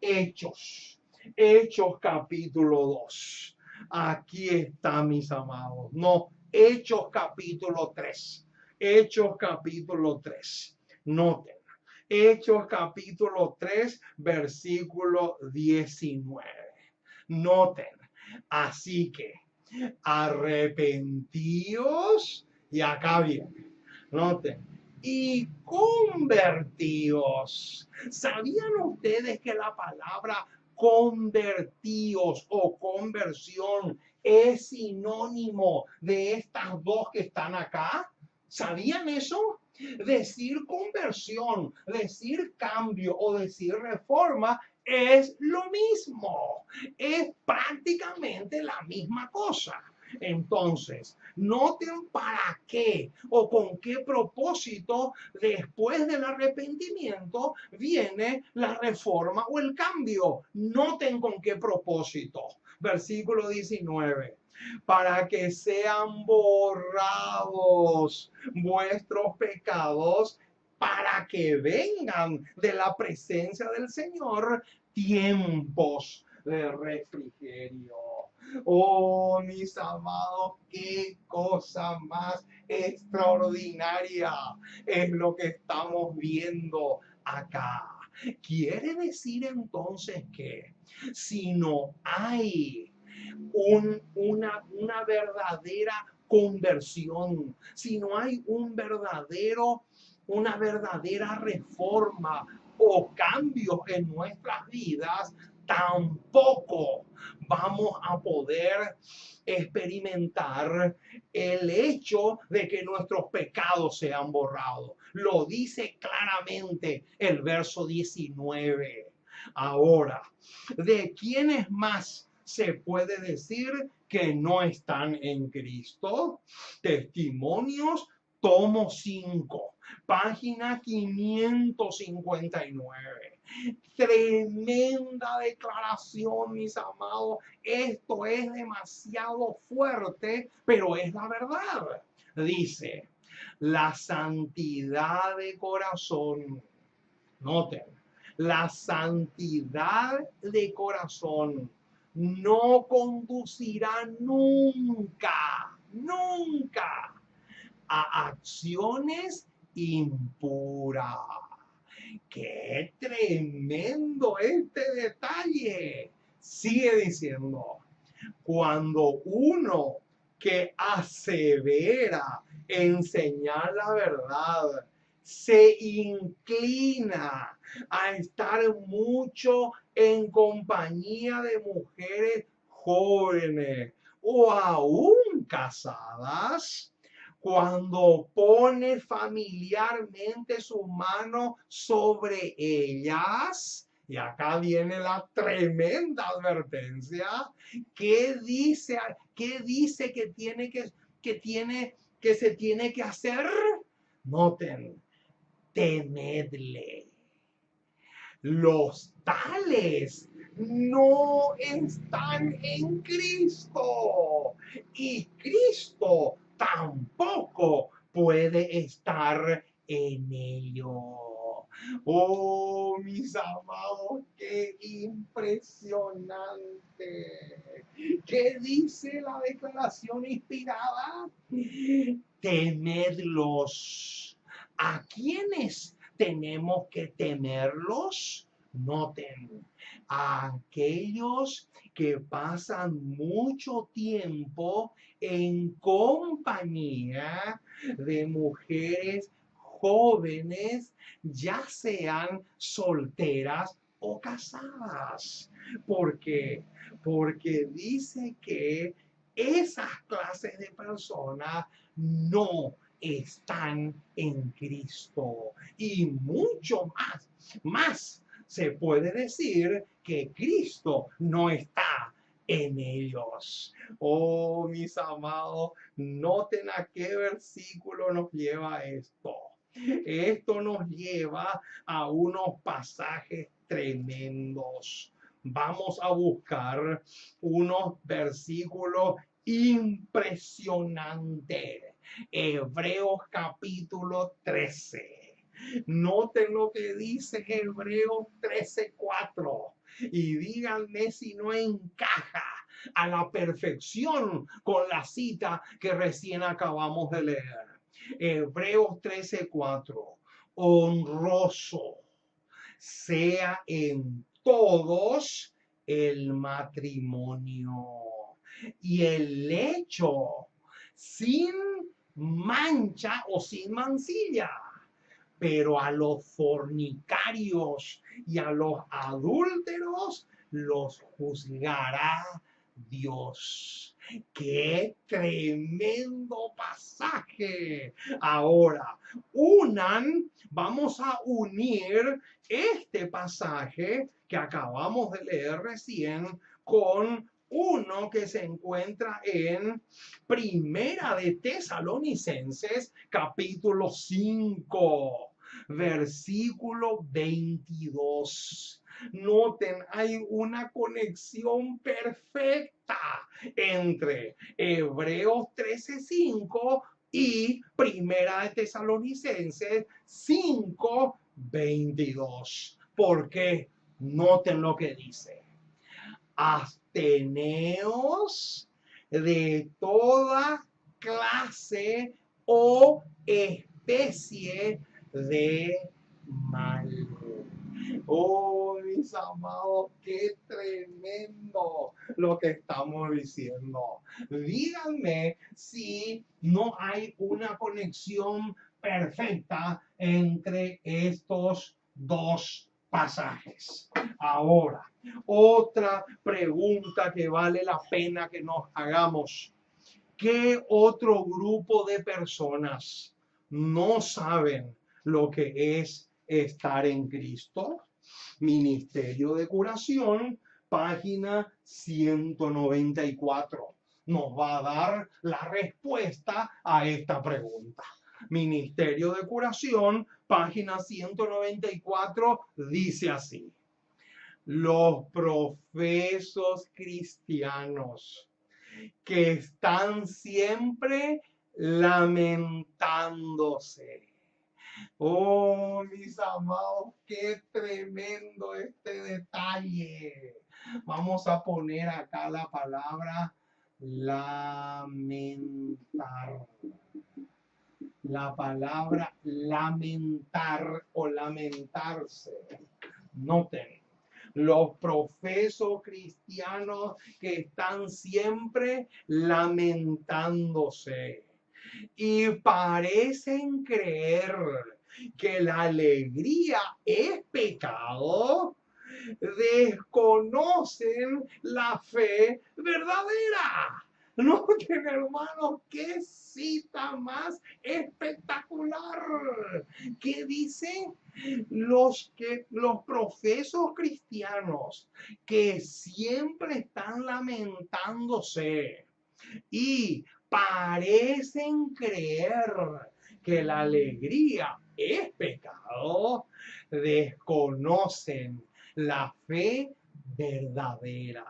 Hechos. Hechos capítulo 2. Aquí está, mis amados. No, Hechos capítulo 3. Hechos capítulo 3. Noten. Hechos capítulo 3, versículo 19. Noten. Así que arrepentíos, y acá viene. Noten. Y convertíos. ¿Sabían ustedes que la palabra convertíos o conversión es sinónimo de estas dos que están acá? ¿Sabían eso? Decir conversión, decir cambio o decir reforma es lo mismo. Es prácticamente la misma cosa. Entonces, noten para qué o con qué propósito después del arrepentimiento viene la reforma o el cambio. Noten con qué propósito. Versículo 19. Para que sean borrados vuestros pecados, para que vengan de la presencia del Señor tiempos de refrigerio. Oh, mis amados, qué cosa más extraordinaria es lo que estamos viendo acá. Quiere decir entonces que si no hay una verdadera conversión, si no hay una verdadera reforma o cambios en nuestras vidas, tampoco vamos a poder experimentar el hecho de que nuestros pecados sean borrados. Lo dice claramente el verso 19. Ahora, ¿de quiénes más se puede decir que no están en Cristo? Testimonios, tomo 5, página 559. Tremenda declaración, mis amados. Esto es demasiado fuerte, pero es la verdad. Dice, la santidad de corazón. Noten, la santidad de corazón no conducirá nunca, nunca a acciones impuras. ¡Qué tremendo este detalle! Sigue diciendo, cuando uno que asevera enseñar la verdad se inclina a estar mucho en compañía de mujeres jóvenes o aún casadas, cuando pone familiarmente su mano sobre ellas, y acá viene la tremenda advertencia, ¿qué dice que se tiene que hacer? Noten, temedle. Los tales no están en Cristo y Cristo tampoco puede estar en ello. Oh, mis amados, qué impresionante. ¿Qué dice la declaración inspirada? Temedlos. ¿A quiénes tenemos que temerlos? Noten, a aquellos que pasan mucho tiempo en compañía de mujeres jóvenes, ya sean solteras o casadas. ¿Por qué? Porque dice que esas clases de personas no están en Cristo. Y mucho más se puede decir que Cristo no está en ellos. Oh, mis amados, noten a qué versículo nos lleva esto. Esto nos lleva a unos pasajes tremendos. Vamos a buscar unos versículos impresionantes. Hebreos capítulo 13. Noten lo que dice Hebreos 13:4 y díganme si no encaja a la perfección con la cita que recién acabamos de leer. Hebreos 13:4. Honroso sea en todos el matrimonio y el lecho sin mancha o sin mancilla, pero a los fornicarios y a los adúlteros los juzgará Dios. ¡Qué tremendo pasaje! Ahora, vamos a unir este pasaje que acabamos de leer recién con uno que se encuentra en Primera de Tesalonicenses, capítulo 5, versículo 22. Noten, hay una conexión perfecta entre Hebreos 13:5 y Primera de Tesalonicenses 5:22. ¿Por qué? Noten lo que dice. Absteneos de toda clase o especie de mal. Oh, mis amados, qué tremendo lo que estamos diciendo. Díganme si no hay una conexión perfecta entre estos dos pasajes. Ahora, otra pregunta que vale la pena que nos hagamos. ¿Qué otro grupo de personas no saben lo que es estar en Cristo? Ministerio de Curación, página 194. Nos va a dar la respuesta a esta pregunta. Ministerio de Curación, página 194, dice así. Los profesos cristianos que están siempre lamentándose. Oh, mis amados, qué tremendo este detalle. Vamos a poner acá la palabra lamentar. La palabra lamentar o lamentarse. Noten. Los profesos cristianos que están siempre lamentándose y parecen creer que la alegría es pecado, desconocen la fe verdadera. Noten, hermanos, qué cita más espectacular. ¿Qué dice? Los profesos cristianos que siempre están lamentándose y parecen creer que la alegría es pecado, desconocen la fe verdadera.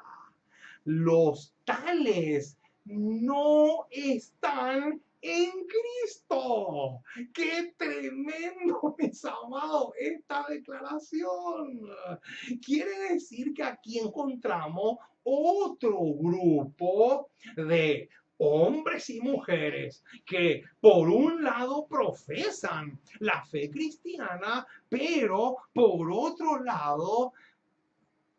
Los tales no están en Cristo. ¡Qué tremendo, mis amados, esta declaración! Quiere decir que aquí encontramos otro grupo de hombres y mujeres que por un lado profesan la fe cristiana, pero por otro lado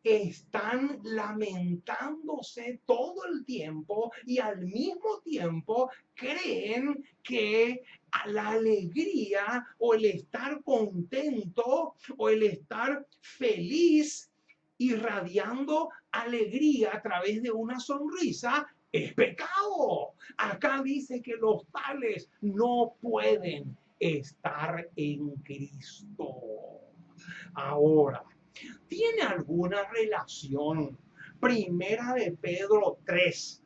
están lamentándose todo el tiempo y al mismo tiempo creen que la alegría o el estar contento o el estar feliz, irradiando alegría a través de una sonrisa, es pecado. Acá dice que los tales no pueden estar en Cristo. Ahora, ¿tiene alguna relación Primera de Pedro 3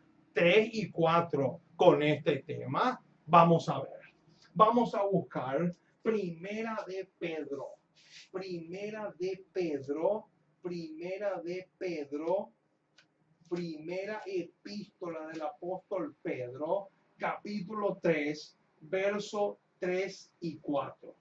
y 4 con este tema? Vamos a ver. Vamos a buscar Primera de Pedro. Primera de Pedro. Primera de Pedro. Primera epístola del apóstol Pedro, capítulo 3, verso 3 y 4.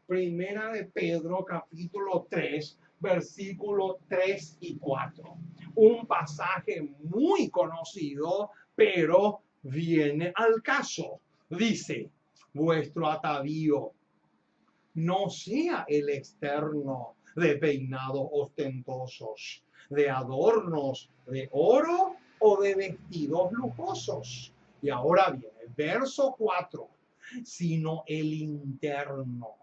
Primera de Pedro, capítulo 3, versículo 3 y 4. Un pasaje muy conocido, pero viene al caso. Dice, vuestro atavío no sea el externo de peinados ostentosos, de adornos de oro o de vestidos lujosos. Y ahora viene el verso 4, sino el interno,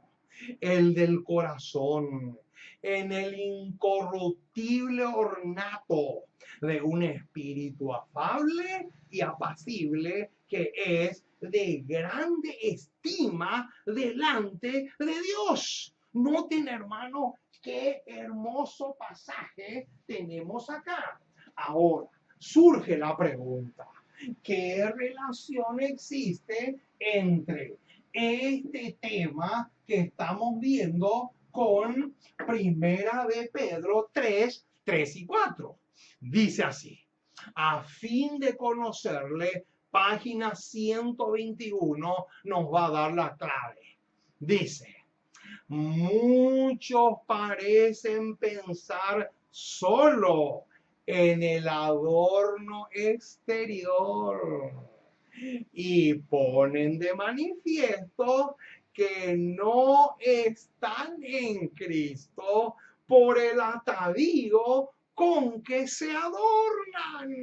el del corazón, en el incorruptible ornato de un espíritu afable y apacible que es de grande estima delante de Dios. Noten, hermano, qué hermoso pasaje tenemos acá. Ahora, surge la pregunta: ¿qué relación existe entre este tema que estamos viendo con Primera de Pedro 3, 3 y 4? Dice así: a fin de conocerle, página 121 nos va a dar la clave. Dice: muchos parecen pensar solo en el adorno exterior y ponen de manifiesto que no están en Cristo por el atavío con que se adornan.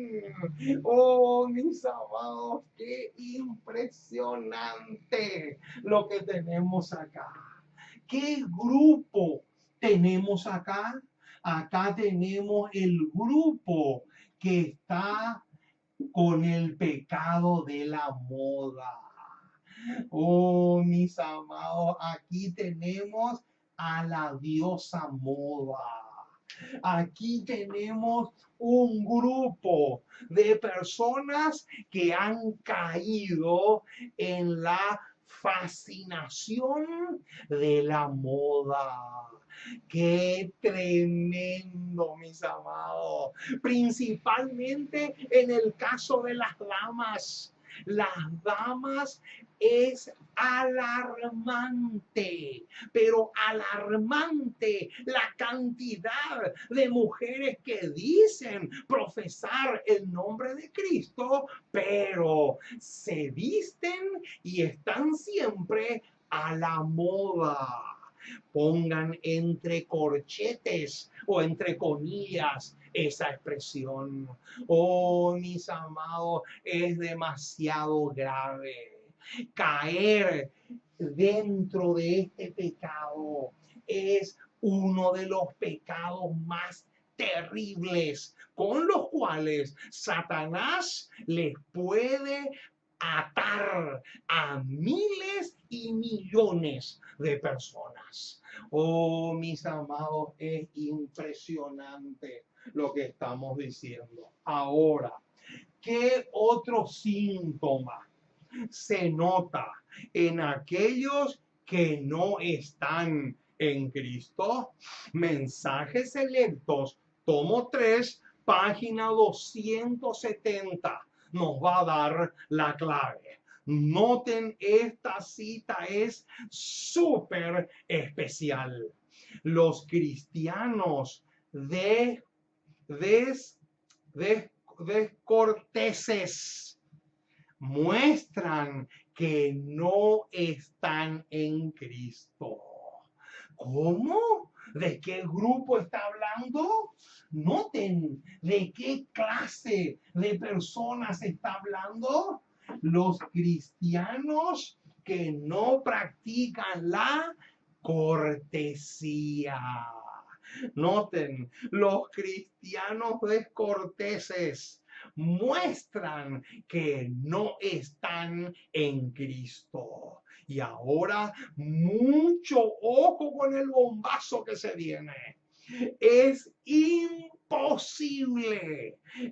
Oh, mis amados, qué impresionante lo que tenemos acá. ¿Qué grupo tenemos acá? Acá tenemos el grupo que está con el pecado de la moda. Oh, mis amados, aquí tenemos a la diosa moda. Aquí tenemos un grupo de personas que han caído en la fascinación de la moda. Qué tremendo, mis amados. Principalmente en el caso de las damas. Las damas es alarmante, pero alarmante la cantidad de mujeres que dicen profesar el nombre de Cristo, pero se visten y están siempre a la moda. Pongan entre corchetes o entre comillas esa expresión. Oh, mis amados, es demasiado grave. Caer dentro de este pecado es uno de los pecados más terribles con los cuales Satanás les puede atar a miles y millones de personas. Oh, mis amados, es impresionante lo que estamos diciendo. Ahora, ¿qué otro síntoma se nota en aquellos que no están en Cristo? Mensajes selectos, tomo 3, página 270, nos va a dar la clave. Noten, esta cita es súper especial. Los cristianos descorteses muestran que no están en Cristo. ¿Cómo? ¿De qué grupo está hablando? Noten de qué clase de personas está hablando. Los cristianos que no practican la cortesía. Noten, los cristianos descorteses muestran que no están en Cristo. Y ahora, mucho ojo con el bombazo que se viene. Es imposible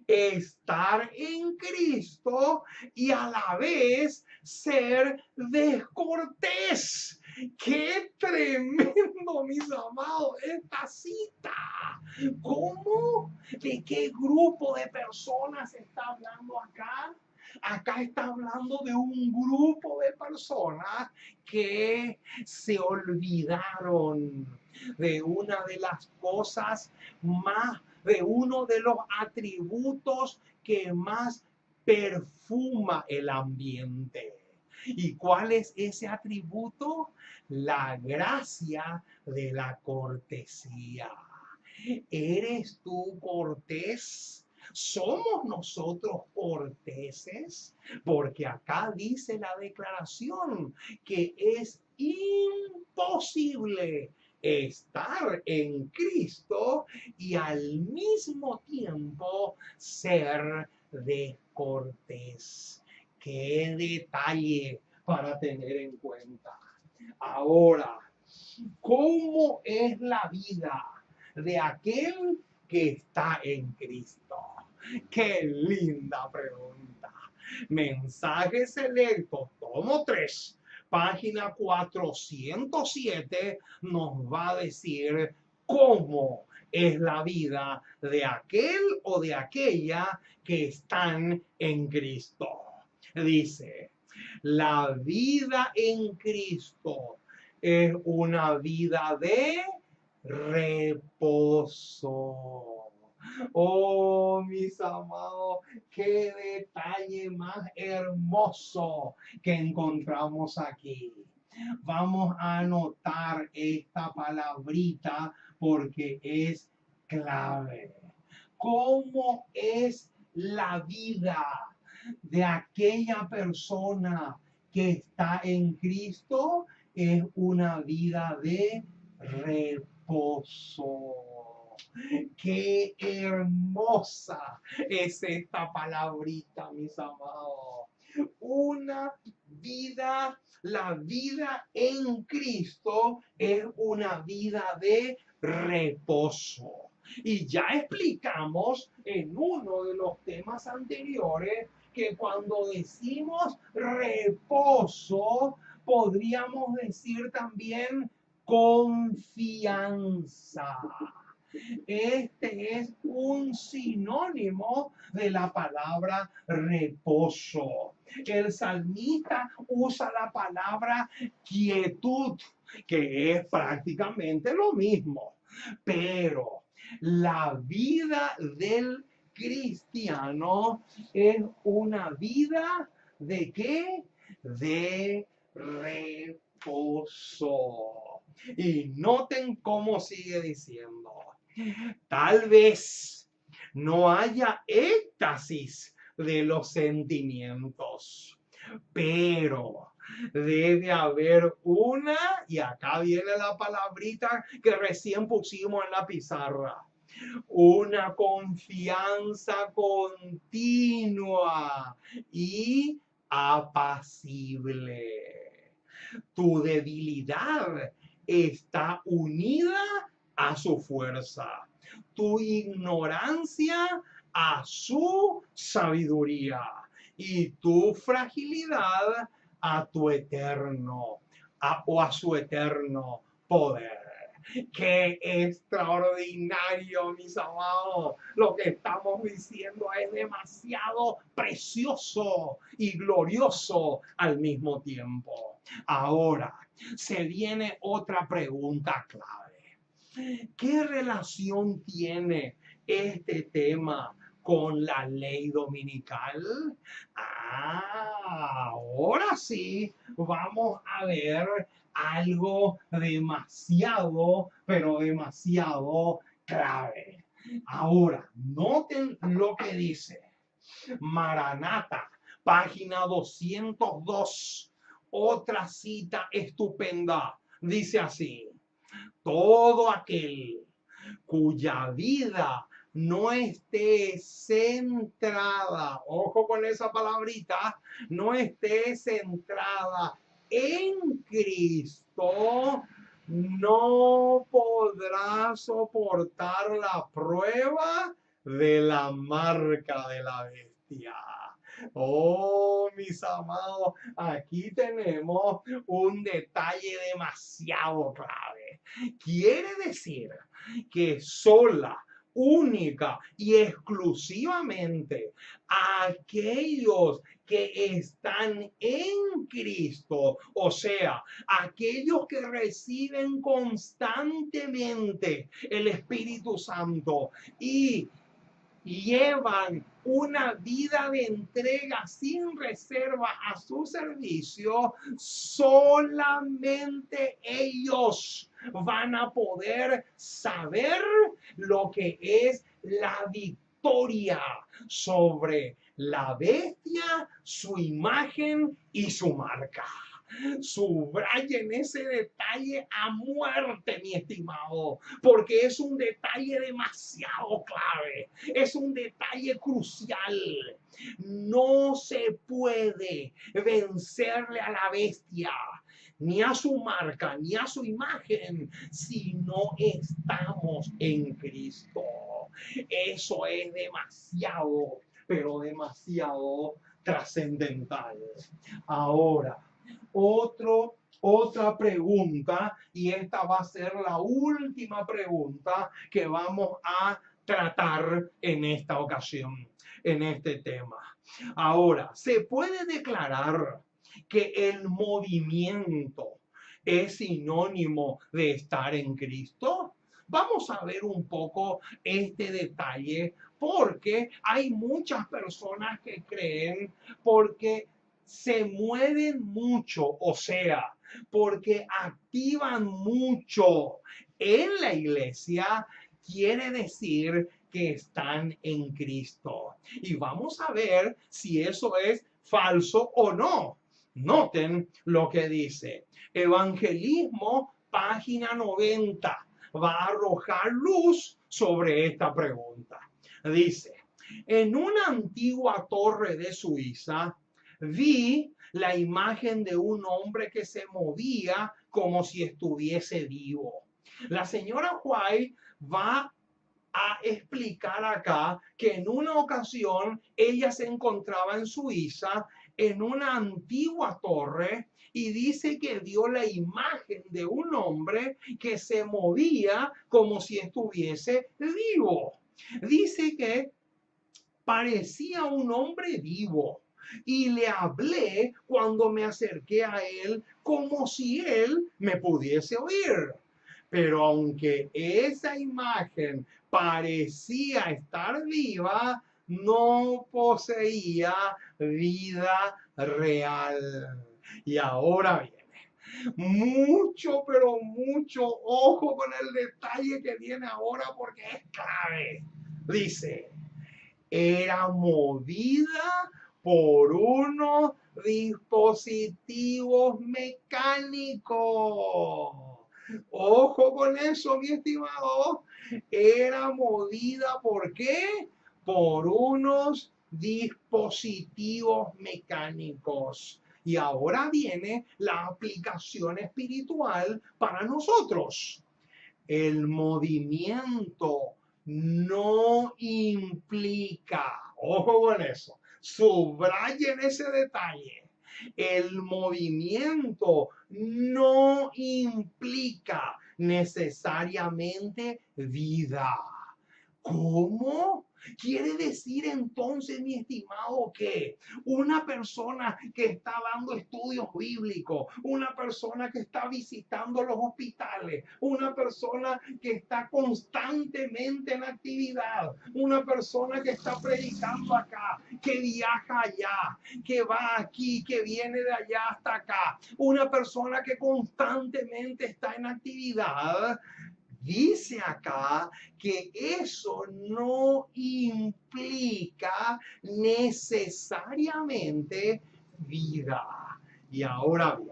estar en Cristo y a la vez ser descortés. ¡Qué tremendo, mis amados, esta cita! ¿Cómo? ¿De qué grupo de personas está hablando acá? Acá está hablando de un grupo de personas que se olvidaron de una de las cosas más, de uno de los atributos que más perfuma el ambiente. ¿Y cuál es ese atributo? La gracia de la cortesía. ¿Eres tú cortés? ¿Somos nosotros corteses? Porque acá dice la declaración que es imposible estar en Cristo y al mismo tiempo ser descortés. Qué detalle para tener en cuenta. Ahora, ¿cómo es la vida de aquel que está en Cristo? Qué linda pregunta. Mensajes selectos, tomo 3, página 407, nos va a decir cómo es la vida de aquel o de aquella que están en Cristo. Dice, la vida en Cristo es una vida de reposo. Oh, mis amados, qué detalle más hermoso que encontramos aquí. Vamos a anotar esta palabrita porque es clave. ¿Cómo es la vida de aquella persona que está en Cristo? Es una vida de reposo. Qué hermosa es esta palabrita, mis amados. Una vida, la vida en Cristo es una vida de reposo. Y ya explicamos en uno de los temas anteriores que cuando decimos reposo, podríamos decir también confianza. Este es un sinónimo de la palabra reposo. El salmista usa la palabra quietud, que es prácticamente lo mismo, pero la vida del cristiano es una vida ¿de qué? De reposo. Y noten cómo sigue diciendo. Tal vez no haya éxtasis de los sentimientos, pero debe haber una, y acá viene la palabrita que recién pusimos en la pizarra, una confianza continua y apacible. Tu debilidad está unida a su fuerza, tu ignorancia a su sabiduría y tu fragilidad a tu eterno o a su eterno poder. Qué extraordinario, mis amados. Lo que estamos diciendo es demasiado precioso y glorioso al mismo tiempo. Ahora, se viene otra pregunta clave. ¿Qué relación tiene este tema con la ley dominical? Ahora sí, vamos a ver algo demasiado, pero demasiado clave. Ahora, noten lo que dice. Maranata, página 202. Otra cita estupenda. Dice así. Todo aquel cuya vida no esté centrada, ojo con esa palabrita, no esté centrada en Cristo, no podrá soportar la prueba de la marca de la bestia. Oh, mis amados, aquí tenemos un detalle demasiado clave. Quiere decir que sola, única y exclusivamente aquellos que están en Cristo, o sea, aquellos que reciben constantemente el Espíritu Santo y llevan una vida de entrega sin reserva a su servicio, solamente ellos van a poder saber lo que es la victoria sobre la bestia, su imagen y su marca. Subrayen ese detalle a muerte, mi estimado, porque es un detalle demasiado clave, es un detalle crucial. No se puede vencerle a la bestia ni a su marca, ni a su imagen, si no estamos en Cristo. Eso es demasiado, pero demasiado trascendental. Ahora, otra pregunta, y esta va a ser la última pregunta que vamos a tratar en esta ocasión, en este tema. Ahora, ¿se puede declarar que el movimiento es sinónimo de estar en Cristo? Vamos a ver un poco este detalle porque hay muchas personas que creen porque se mueven mucho, o sea, porque activan mucho en la iglesia, quiere decir que están en Cristo. Y vamos a ver si eso es falso o no. Noten lo que dice. Evangelismo, página 90, va a arrojar luz sobre esta pregunta. Dice, en una antigua torre de Suiza, vi la imagen de un hombre que se movía como si estuviese vivo. La señora White va a explicar acá que en una ocasión ella se encontraba en Suiza en una antigua torre y dice que vio la imagen de un hombre que se movía como si estuviese vivo. Dice que parecía un hombre vivo y le hablé cuando me acerqué a él como si él me pudiese oír. Pero aunque esa imagen parecía estar viva, no poseía vida real. Y ahora viene mucho, pero mucho ojo con el detalle que viene ahora porque es clave. Dice, era movida por unos dispositivos mecánicos. Ojo con eso, mi estimado. Era movida ¿por qué? Por unos dispositivos mecánicos. Y ahora viene la aplicación espiritual para nosotros. El movimiento no implica, ojo con eso, subrayen ese detalle. El movimiento no implica necesariamente vida. ¿Cómo? Quiere decir entonces, mi estimado, que una persona que está dando estudios bíblicos, una persona que está visitando los hospitales, una persona que está constantemente en actividad, una persona que está predicando acá, que viaja allá, que va aquí, que viene de allá hasta acá, una persona que constantemente está en actividad, dice acá que eso no implica necesariamente vida. Y ahora bien,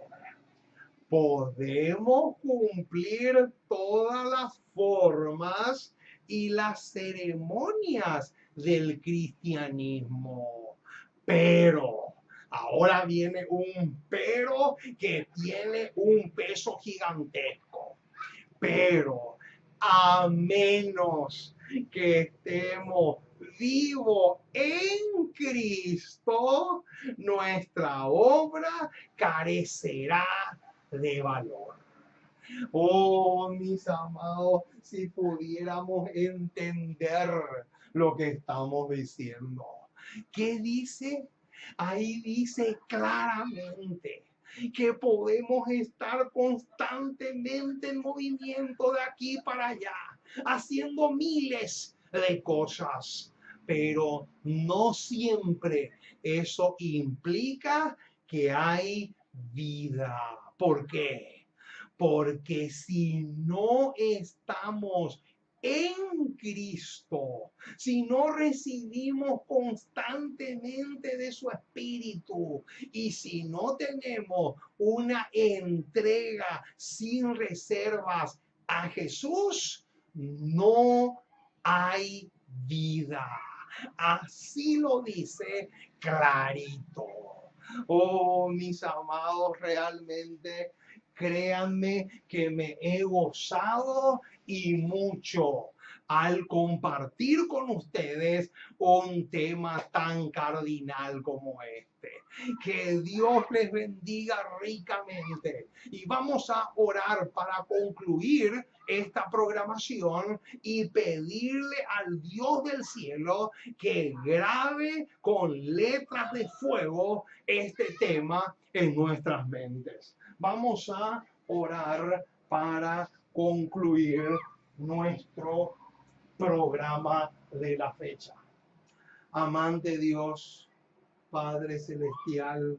podemos cumplir todas las formas y las ceremonias del cristianismo, pero ahora viene un pero que tiene un peso gigantesco. Pero a menos que estemos vivos en Cristo, nuestra obra carecerá de valor. Oh, mis amados, si pudiéramos entender lo que estamos diciendo. ¿Qué dice? Ahí dice claramente que podemos estar constantemente en movimiento de aquí para allá, haciendo miles de cosas, pero no siempre eso implica que hay vida. ¿Por qué? Porque si no estamos en Cristo, si no recibimos constantemente de su Espíritu y si no tenemos una entrega sin reservas a Jesús, no hay vida. Así lo dice clarito. Oh, mis amados, realmente Créanme que me he gozado y mucho al compartir con ustedes un tema tan cardinal como este. Que Dios les bendiga ricamente. Y vamos a orar para concluir esta programación y pedirle al Dios del cielo que grabe con letras de fuego este tema en nuestras mentes. Vamos a orar para concluir nuestro programa de la fecha. Amante Dios, Padre Celestial,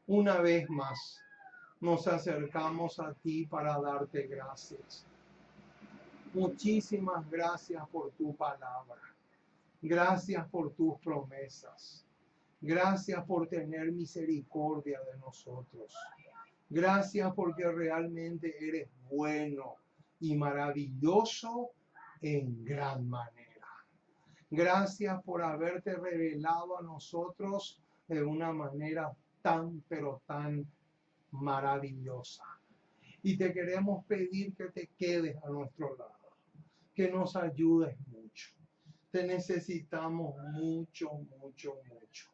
una vez más nos acercamos a ti para darte gracias. Muchísimas gracias por tu palabra. Gracias por tus promesas. Gracias por tener misericordia de nosotros. Gracias porque realmente eres bueno y maravilloso en gran manera. Gracias por haberte revelado a nosotros de una manera tan, pero tan maravillosa. Y te queremos pedir que te quedes a nuestro lado, que nos ayudes mucho. Te necesitamos mucho, mucho, mucho.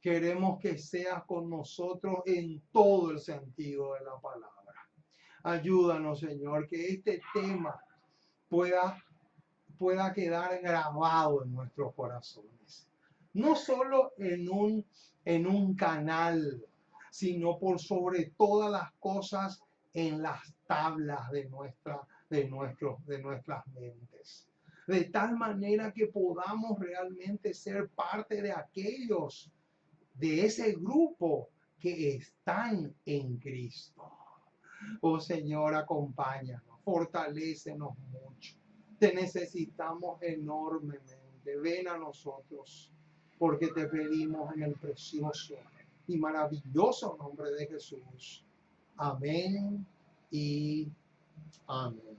Queremos que seas con nosotros en todo el sentido de la palabra. Ayúdanos, Señor, que este tema pueda quedar grabado en nuestros corazones. No solo en un canal, sino por sobre todas las cosas en las tablas de nuestras mentes. De tal manera que podamos realmente ser parte de aquellos, de ese grupo que están en Cristo. Oh Señor, acompáñanos, fortalécenos mucho. Te necesitamos enormemente. Ven a nosotros, porque te pedimos en el precioso y maravilloso nombre de Jesús. Amén y amén.